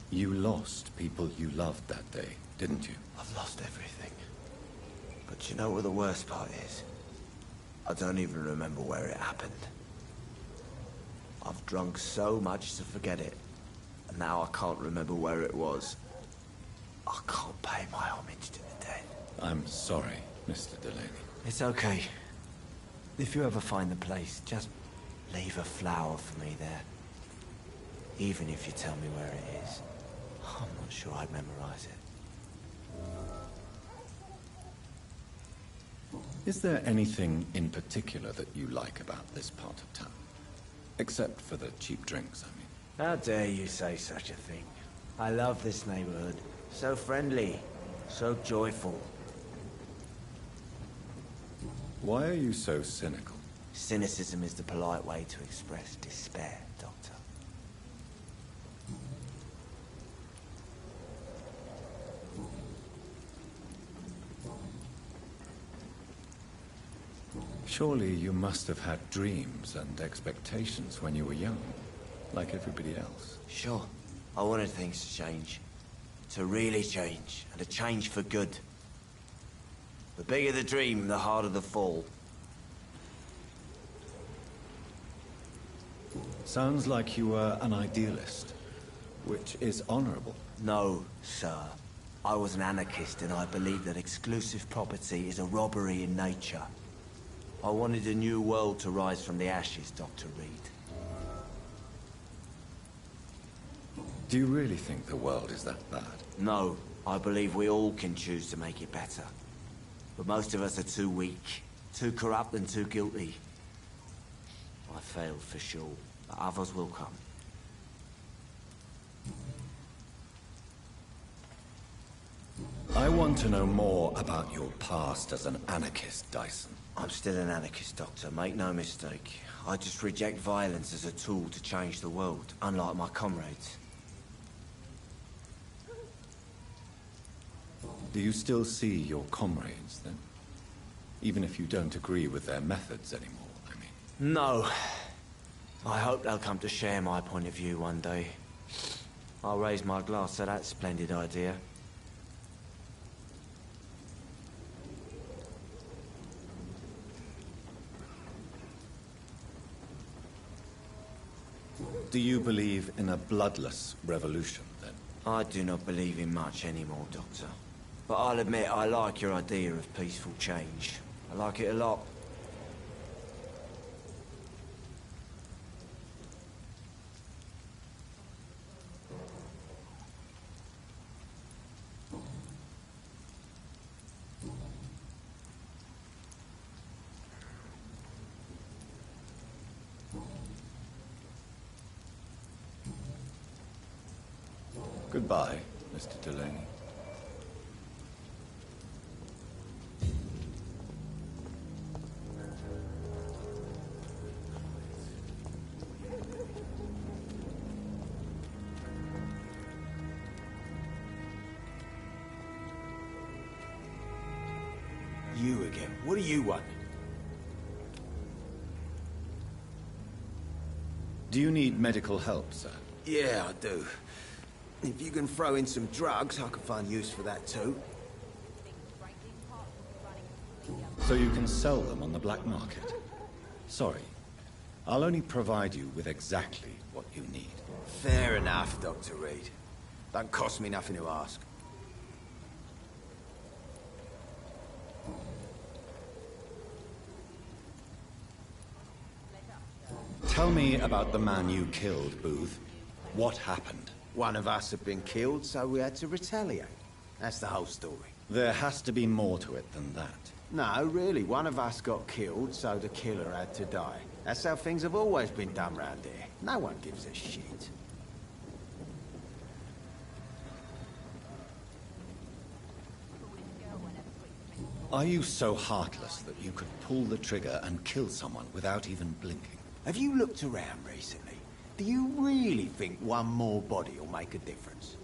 You lost people you loved that day, didn't you? I've lost everything. But you know what the worst part is? I don't even remember where it happened. I've drunk so much to forget it, and now I can't remember where it was. I can't pay my homage to the dead. I'm sorry, Mr. Delaney. It's okay. If you ever find the place, just leave a flower for me there. Even if you tell me where it is. I'm not sure I'd memorize it. Is there anything in particular that you like about this part of town? Except for the cheap drinks, I mean. How dare you say such a thing? I love this neighborhood. So friendly. So joyful. Why are you so cynical? Cynicism is the polite way to express despair, Doctor. Surely you must have had dreams and expectations when you were young, like everybody else. Sure. I wanted things to change. To really change, and to change for good. The bigger the dream, the harder the fall. Sounds like you were an idealist, which is honorable. No, sir. I was an anarchist, and I believed that exclusive property is a robbery in nature. I wanted a new world to rise from the ashes, Dr. Reed. Do you really think the world is that bad? No, I believe we all can choose to make it better. But most of us are too weak, too corrupt and too guilty. I failed for sure, but others will come. I want to know more about your past as an anarchist, Dyson. I'm still an anarchist, Doctor, make no mistake. I just reject violence as a tool to change the world, unlike my comrades. Do you still see your comrades, then? Even if you don't agree with their methods anymore, I mean. No. I hope they'll come to share my point of view one day. I'll raise my glass to that splendid idea. Do you believe in a bloodless revolution, then? I do not believe in much anymore, Doctor. But I'll admit I like your idea of peaceful change. I like it a lot. Goodbye, Mr. Delaney. You again. What do you want? Do you need medical help, sir? Yeah, I do. If you can throw in some drugs, I can find use for that too. So you can sell them on the black market? Sorry. I'll only provide you with exactly what you need. Fair enough, Dr. Reed. Don't cost me nothing to ask. Tell me about the man you killed, Booth. What happened? One of us had been killed, so we had to retaliate. That's the whole story. There has to be more to it than that. No, really, one of us got killed, so the killer had to die. That's how things have always been done round here. No one gives a shit. Are you so heartless that you could pull the trigger and kill someone without even blinking? Have you looked around recently? Do you really think one more body will make a difference?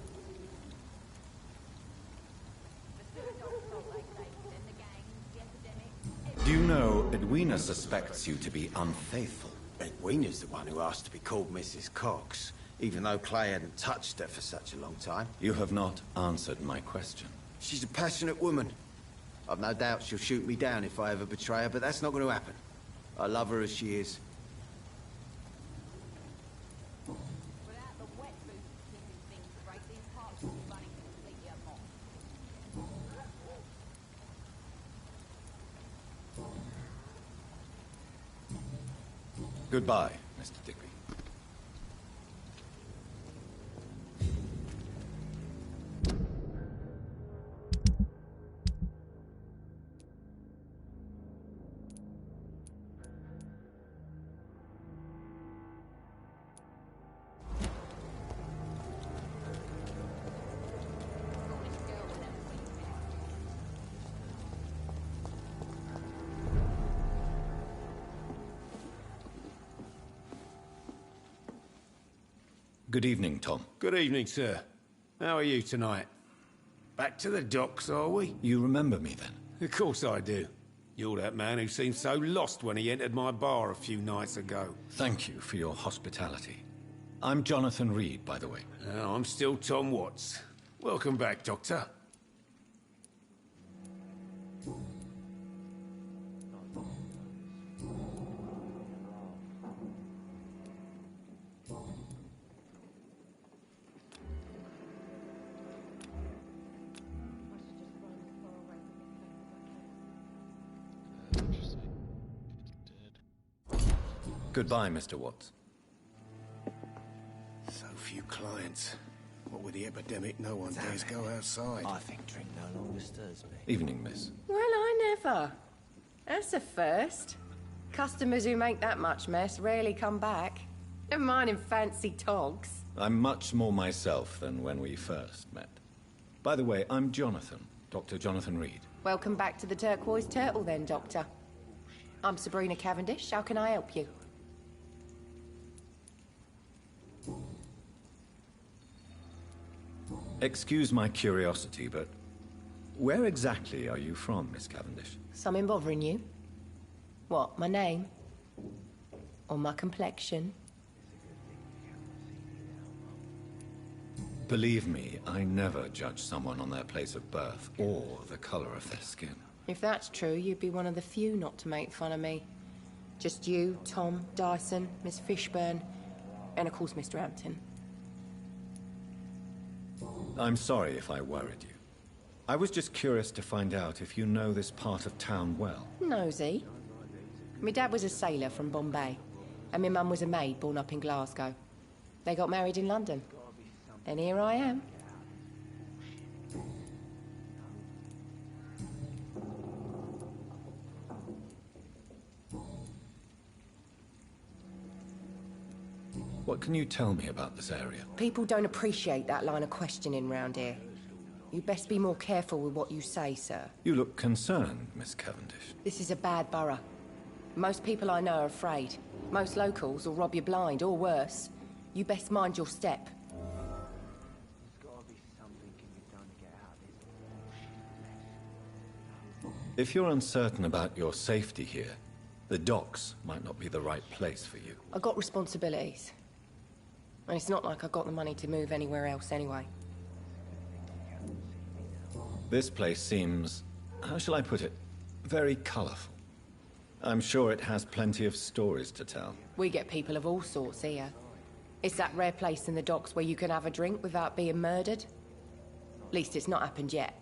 Do you know Edwina suspects you to be unfaithful? Edwina's the one who asked to be called Mrs. Cox, even though Clay hadn't touched her for such a long time. You have not answered my question. She's a passionate woman. I've no doubt she'll shoot me down if I ever betray her, but that's not going to happen. I love her as she is. Goodbye, Mr. Digby. Good evening, Tom. Good evening, sir. How are you tonight? Back to the docks, are we? You remember me then? Of course I do. You're that man who seemed so lost when he entered my bar a few nights ago. Thank you for your hospitality. I'm Jonathan Reed, by the way. I'm still Tom Watts. Welcome back, Doctor. Goodbye, Mr. Watts. So few clients. What with the epidemic, no one dares go outside. I think drink no longer stirs me. Evening, miss. Well, I never. That's a first. Customers who make that much mess rarely come back. Never mind in fancy togs. I'm much more myself than when we first met. By the way, I'm Jonathan, Dr. Jonathan Reed. Welcome back to the Turquoise Turtle then, Doctor. I'm Sabrina Cavendish. How can I help you? Excuse my curiosity, but where exactly are you from, Miss Cavendish? Something bothering you? What, my name? Or my complexion? Believe me, I never judge someone on their place of birth or the color of their skin. If that's true, you'd be one of the few not to make fun of me. Just you, Tom, Dyson, Miss Fishburne, and of course Mr. Hampton. I'm sorry if I worried you. I was just curious to find out if you know this part of town well. Nosy. My dad was a sailor from Bombay, and my mum was a maid born up in Glasgow. They got married in London. And here I am. What can you tell me about this area? People don't appreciate that line of questioning round here. You'd best be more careful with what you say, sir. You look concerned, Miss Cavendish. This is a bad borough. Most people I know are afraid. Most locals will rob you blind, or worse. You best mind your step. If you're uncertain about your safety here, the docks might not be the right place for you. I got responsibilities. And it's not like I got the money to move anywhere else anyway. This place seems, how shall I put it, Very colourful. I'm sure it has plenty of stories to tell. We get people of all sorts here. It's that rare place in the docks where you can have a drink without being murdered. At least it's not happened yet.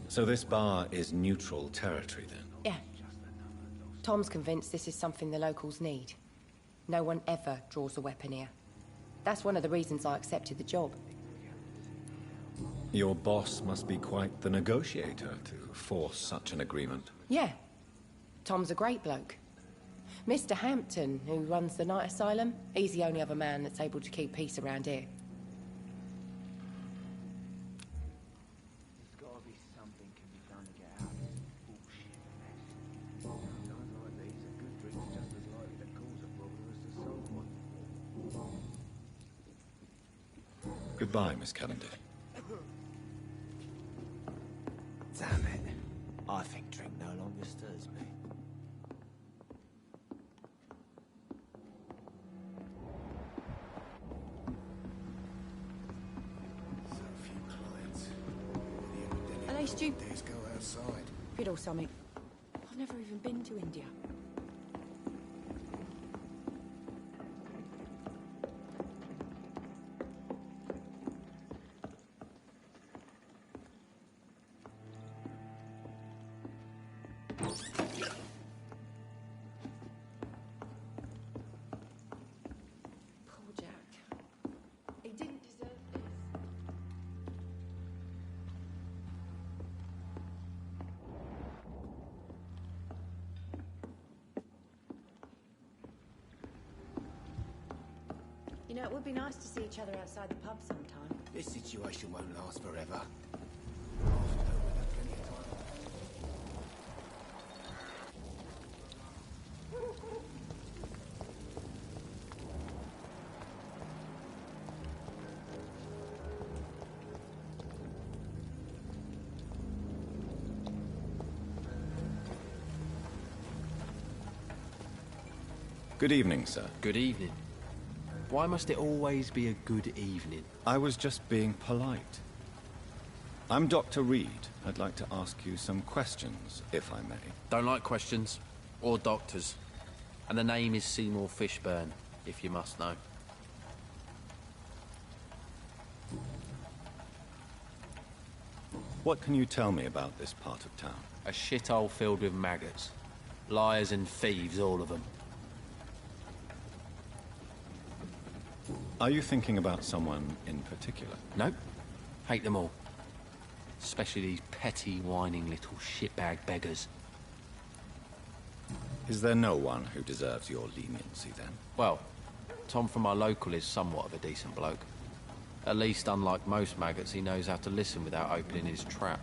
So this bar is neutral territory, then? Yeah. Tom's convinced this is something the locals need. No one ever draws a weapon here. That's one of the reasons I accepted the job. Your boss must be quite the negotiator to force such an agreement. Yeah. Tom's a great bloke. Mr. Hampton, who runs the night asylum, he's the only other man that's able to keep peace around here. There's gotta be something can be done to get out of this bullshit mess. Times like these, a good drink's just as likely to cause a problem as to solve one. Goodbye, Miss Cavendish. Damn it. I think drink no longer stirs me. So few clients. Are they stupid? Days go outside. Or something. I've never even been to India. Poor Jack. He didn't deserve this. You know, it would be nice to see each other outside the pub sometime. This situation won't last forever. Good evening, sir. Good evening. Why must it always be a good evening? I was just being polite. I'm Dr. Reed. I'd like to ask you some questions, if I may. Don't like questions. Or doctors. And the name is Seymour Fishburne, if you must know. What can you tell me about this part of town? A shithole filled with maggots. Liars and thieves, all of them. Are you thinking about someone in particular? Nope. Hate them all. Especially these petty, whining little shitbag beggars. Is there no one who deserves your leniency, then? Well, Tom from our local is somewhat of a decent bloke. At least, unlike most maggots, he knows how to listen without opening his trap.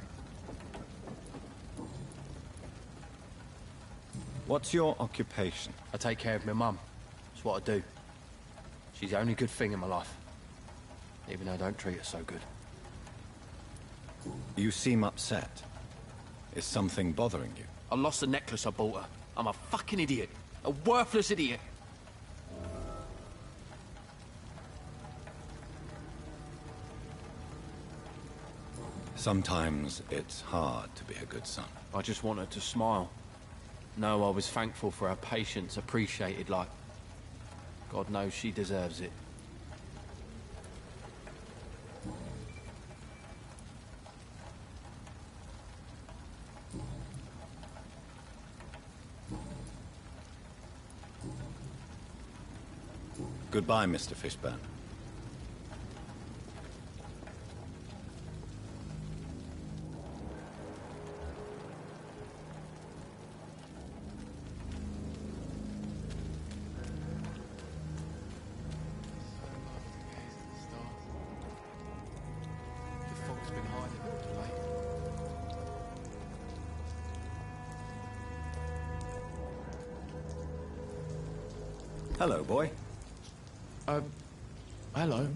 What's your occupation? I take care of my mum. It's what I do. She's the only good thing in my life. Even though I don't treat her so good. You seem upset. Is something bothering you? I lost the necklace I bought her. I'm a fucking idiot. A worthless idiot. Sometimes it's hard to be a good son. I just want her to smile. No, I was thankful for her patience, appreciated like... God knows she deserves it. Goodbye, Mr. Fishburne. Hello, boy. Hello.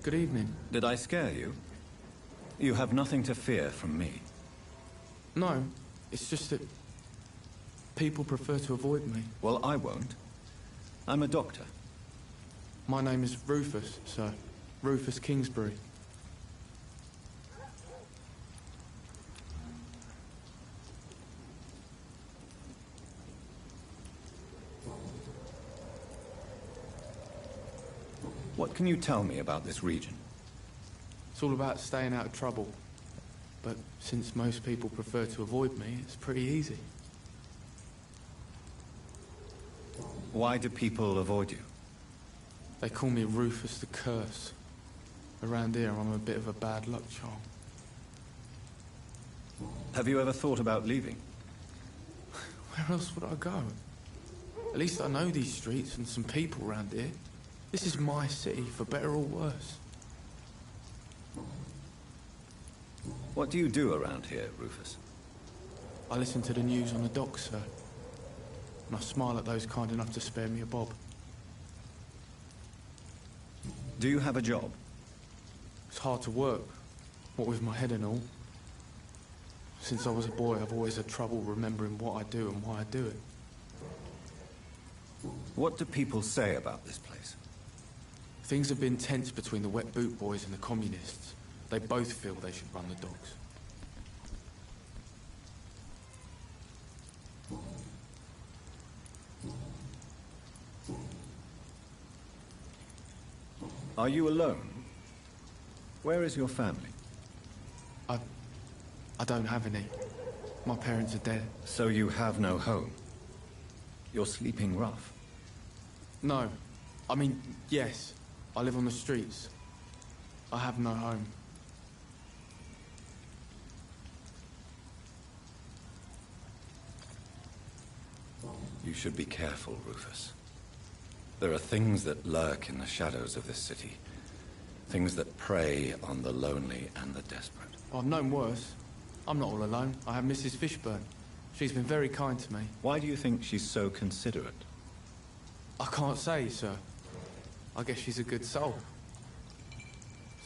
Good evening. Did I scare you? You have nothing to fear from me. No, it's just that people prefer to avoid me. Well, I won't. I'm a doctor. My name is Rufus, sir. Rufus Kingsbury. What can you tell me about this region? It's all about staying out of trouble. But since most people prefer to avoid me, it's pretty easy. Why do people avoid you? They call me Rufus the Curse. Around here, I'm a bit of a bad luck charm. Have you ever thought about leaving? Where else would I go? At least I know these streets and some people around here. This is my city, for better or worse. What do you do around here, Rufus? I listen to the news on the dock, sir. And I smile at those kind enough to spare me a bob. Do you have a job? It's hard to work, what with my head and all. Since I was a boy, I've always had trouble remembering what I do and why I do it. What do people say about this place? Things have been tense between the wet boot boys and the communists. They both feel they should run the docks. Are you alone? Where is your family? I don't have any. My parents are dead. So you have no home? You're sleeping rough? No. I mean, yes. I live on the streets. I have no home. You should be careful, Rufus. There are things that lurk in the shadows of this city. Things that prey on the lonely and the desperate. I've known worse. I'm not all alone. I have Mrs. Fishburne. She's been very kind to me. Why do you think she's so considerate? I can't say, sir. I guess she's a good soul.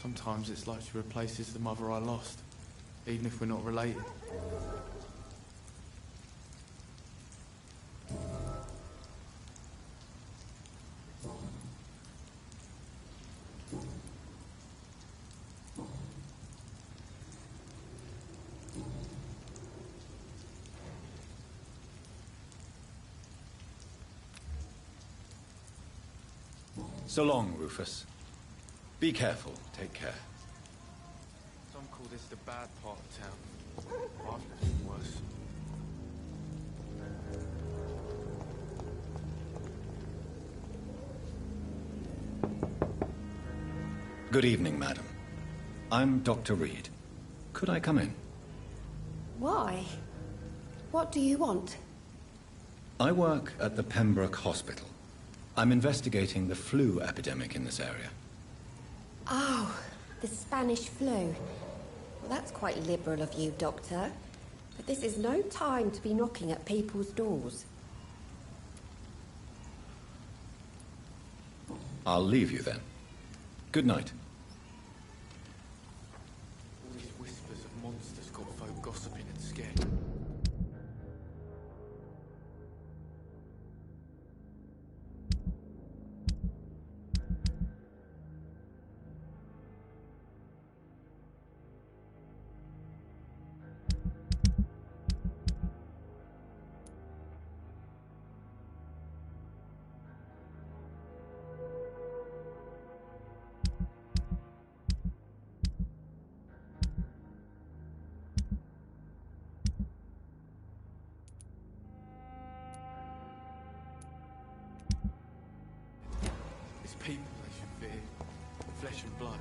Sometimes it's like she replaces the mother I lost, even if we're not related. So long, Rufus. Be careful. Take care. Some call this the bad part of town. I've lived in worse. Good evening, madam. I'm Dr. Reed. Could I come in? Why? What do you want? I work at the Pembroke Hospital. I'm investigating the flu epidemic in this area. Oh, the Spanish flu. Well, that's quite liberal of you, Doctor. But this is no time to be knocking at people's doors. I'll leave you then. Good night. All these whispers of monsters got folk gossiping and scared. People they should fear. Flesh and blood.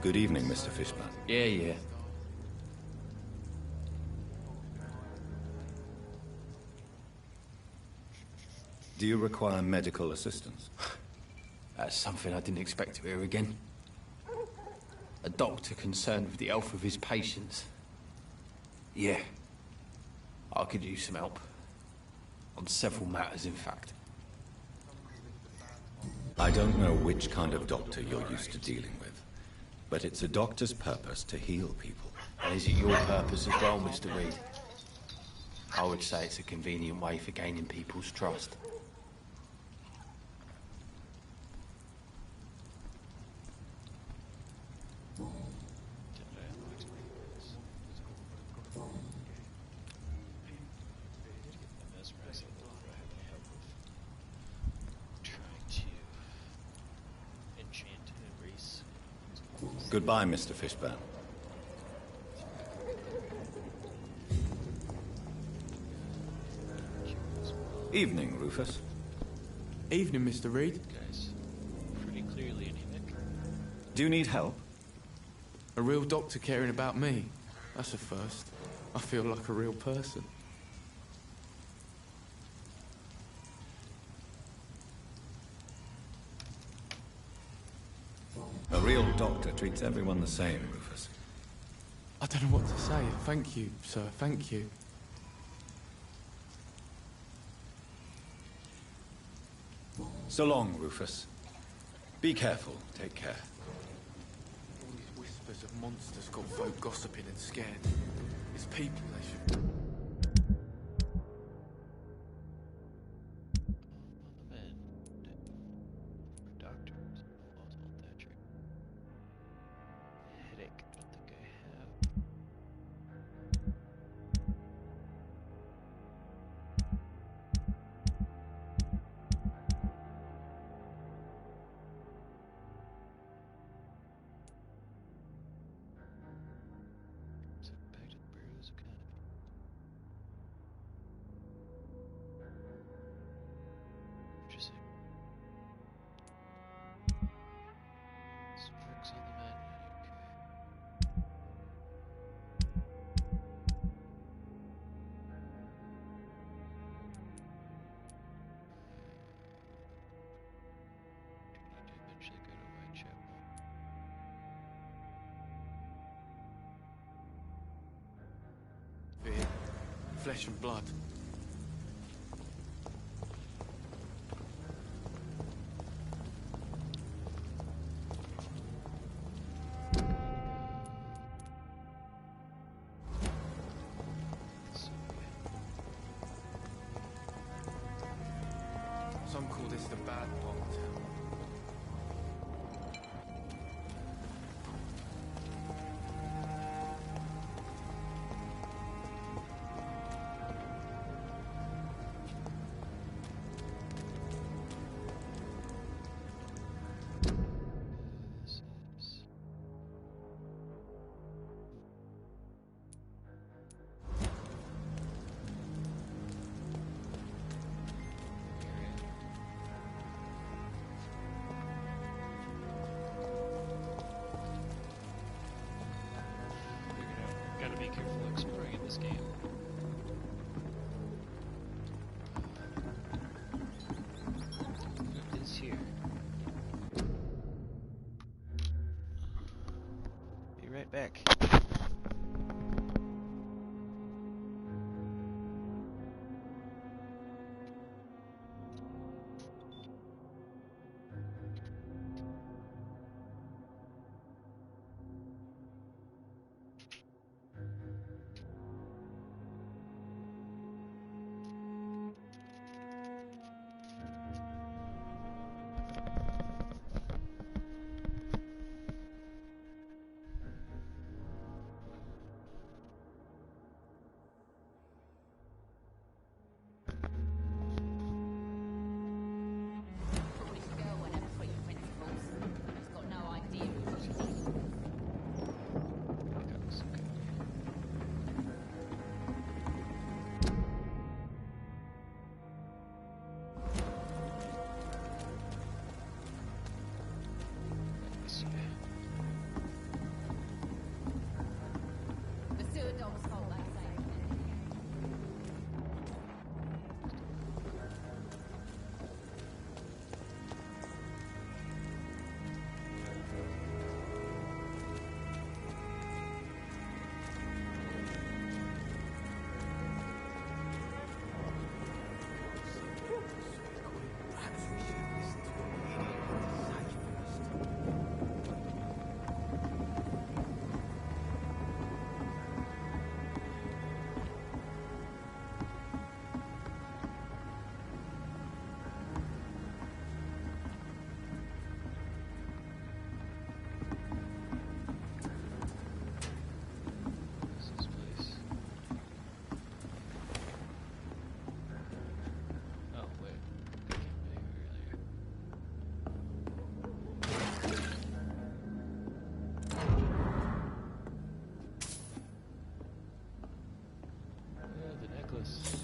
Good evening, Mr. Fishburne. Yeah. Do you require medical assistance? That's something I didn't expect to hear again. A doctor concerned with the health of his patients. Yeah. I could use some help. On several matters, in fact. I don't know which kind of doctor you're used to dealing with, but it's a doctor's purpose to heal people. And is it your purpose as well, Mr. Reed? I would say it's a convenient way for gaining people's trust. Goodbye, Mr. Fishburne. Evening, Rufus. Evening, Mr. Reed. Guys, pretty clearly anemic. Do you need help? A real doctor caring about me. That's a first. I feel like a real person. A real doctor treats everyone the same, Rufus. I don't know what to say. Thank you, sir. Thank you. So long, Rufus. Be careful. Take care. All these whispers of monsters got folk gossiping and scared. It's people they should... Headache. I don't think I have. Interesting. Strix on the magnetic. Do need to eventually go to Whitechapel. Fear. Flesh and blood. Some call this the bad part of town. Gotta be careful exploring in this game. What is here? Be right back. necklace.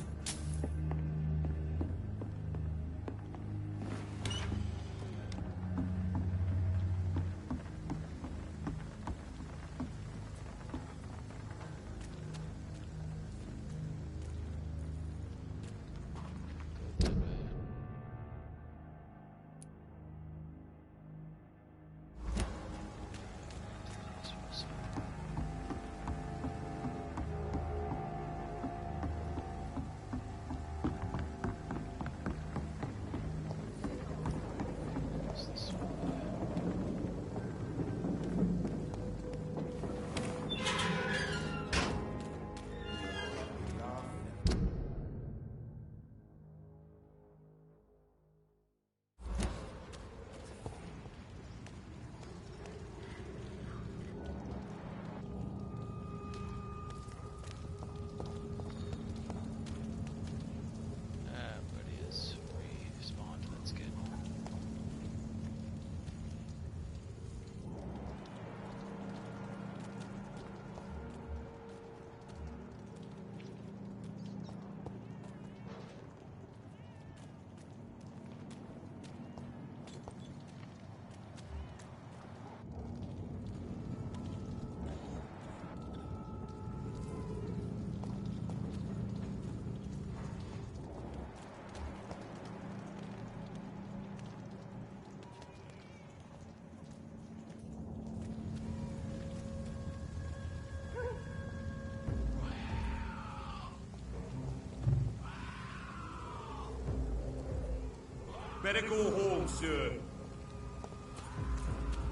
Better go home, sir.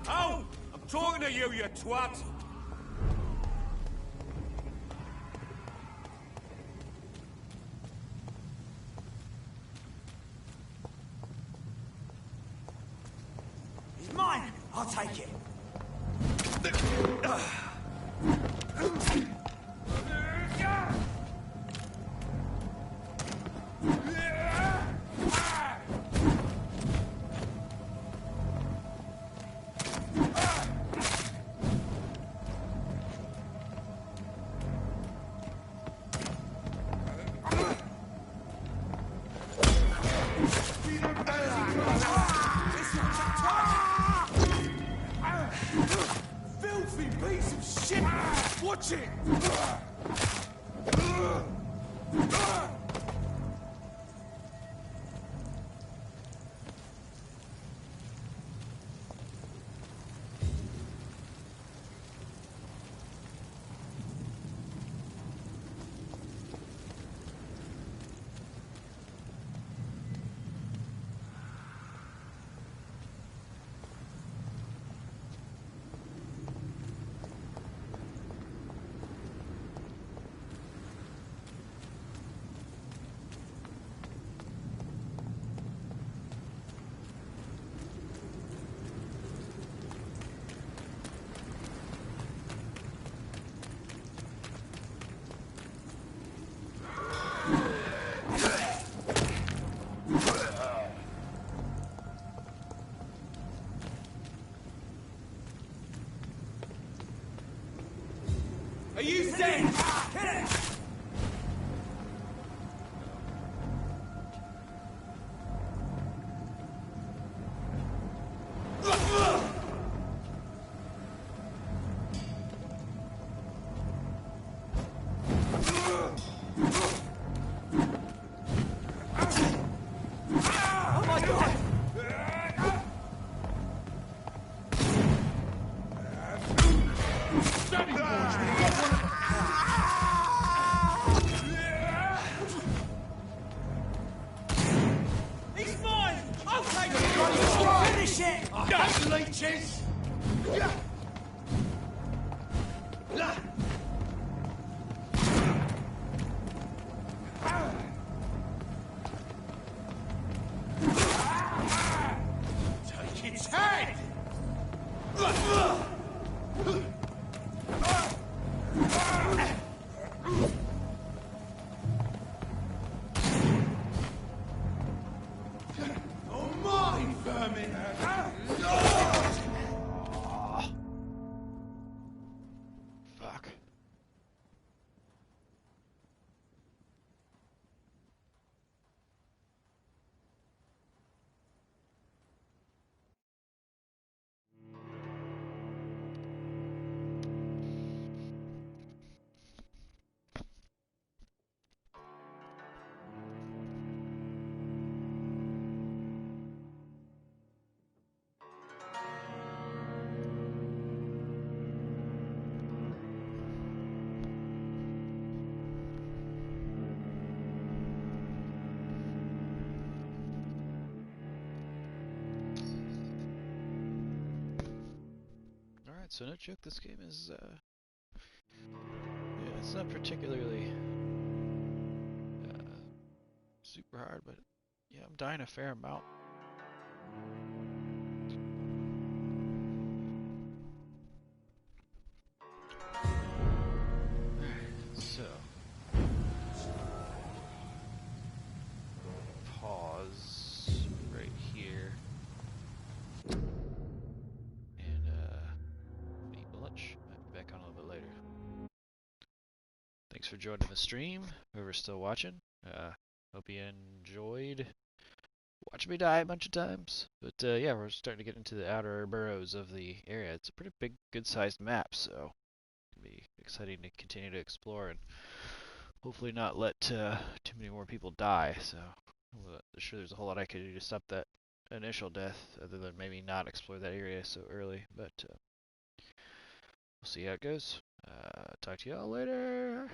Oh! I'm talking to you, you twat! It's mine! I'll take it. Filthy piece of shit! Watch it! Are you dead? Hit it! He's mine! I'll take it! Finish it! Don't leeches! Take its head! Oh, mine, vermin! So no joke, this game is yeah, it's not particularly super hard, but yeah, I'm dying a fair amount. So pause right here and eat lunch. Might be back on a little bit later. Thanks for joining the stream, whoever's still watching. Hope you enjoyed watching me die a bunch of times. But yeah, we're starting to get into the outer boroughs of the area. It's a pretty big, good-sized map, so it'll be exciting to continue to explore and hopefully not let too many more people die. So I'm sure there's a whole lot I could do to stop that initial death, other than maybe not explore that area so early. But we'll see how it goes. Talk to y'all later.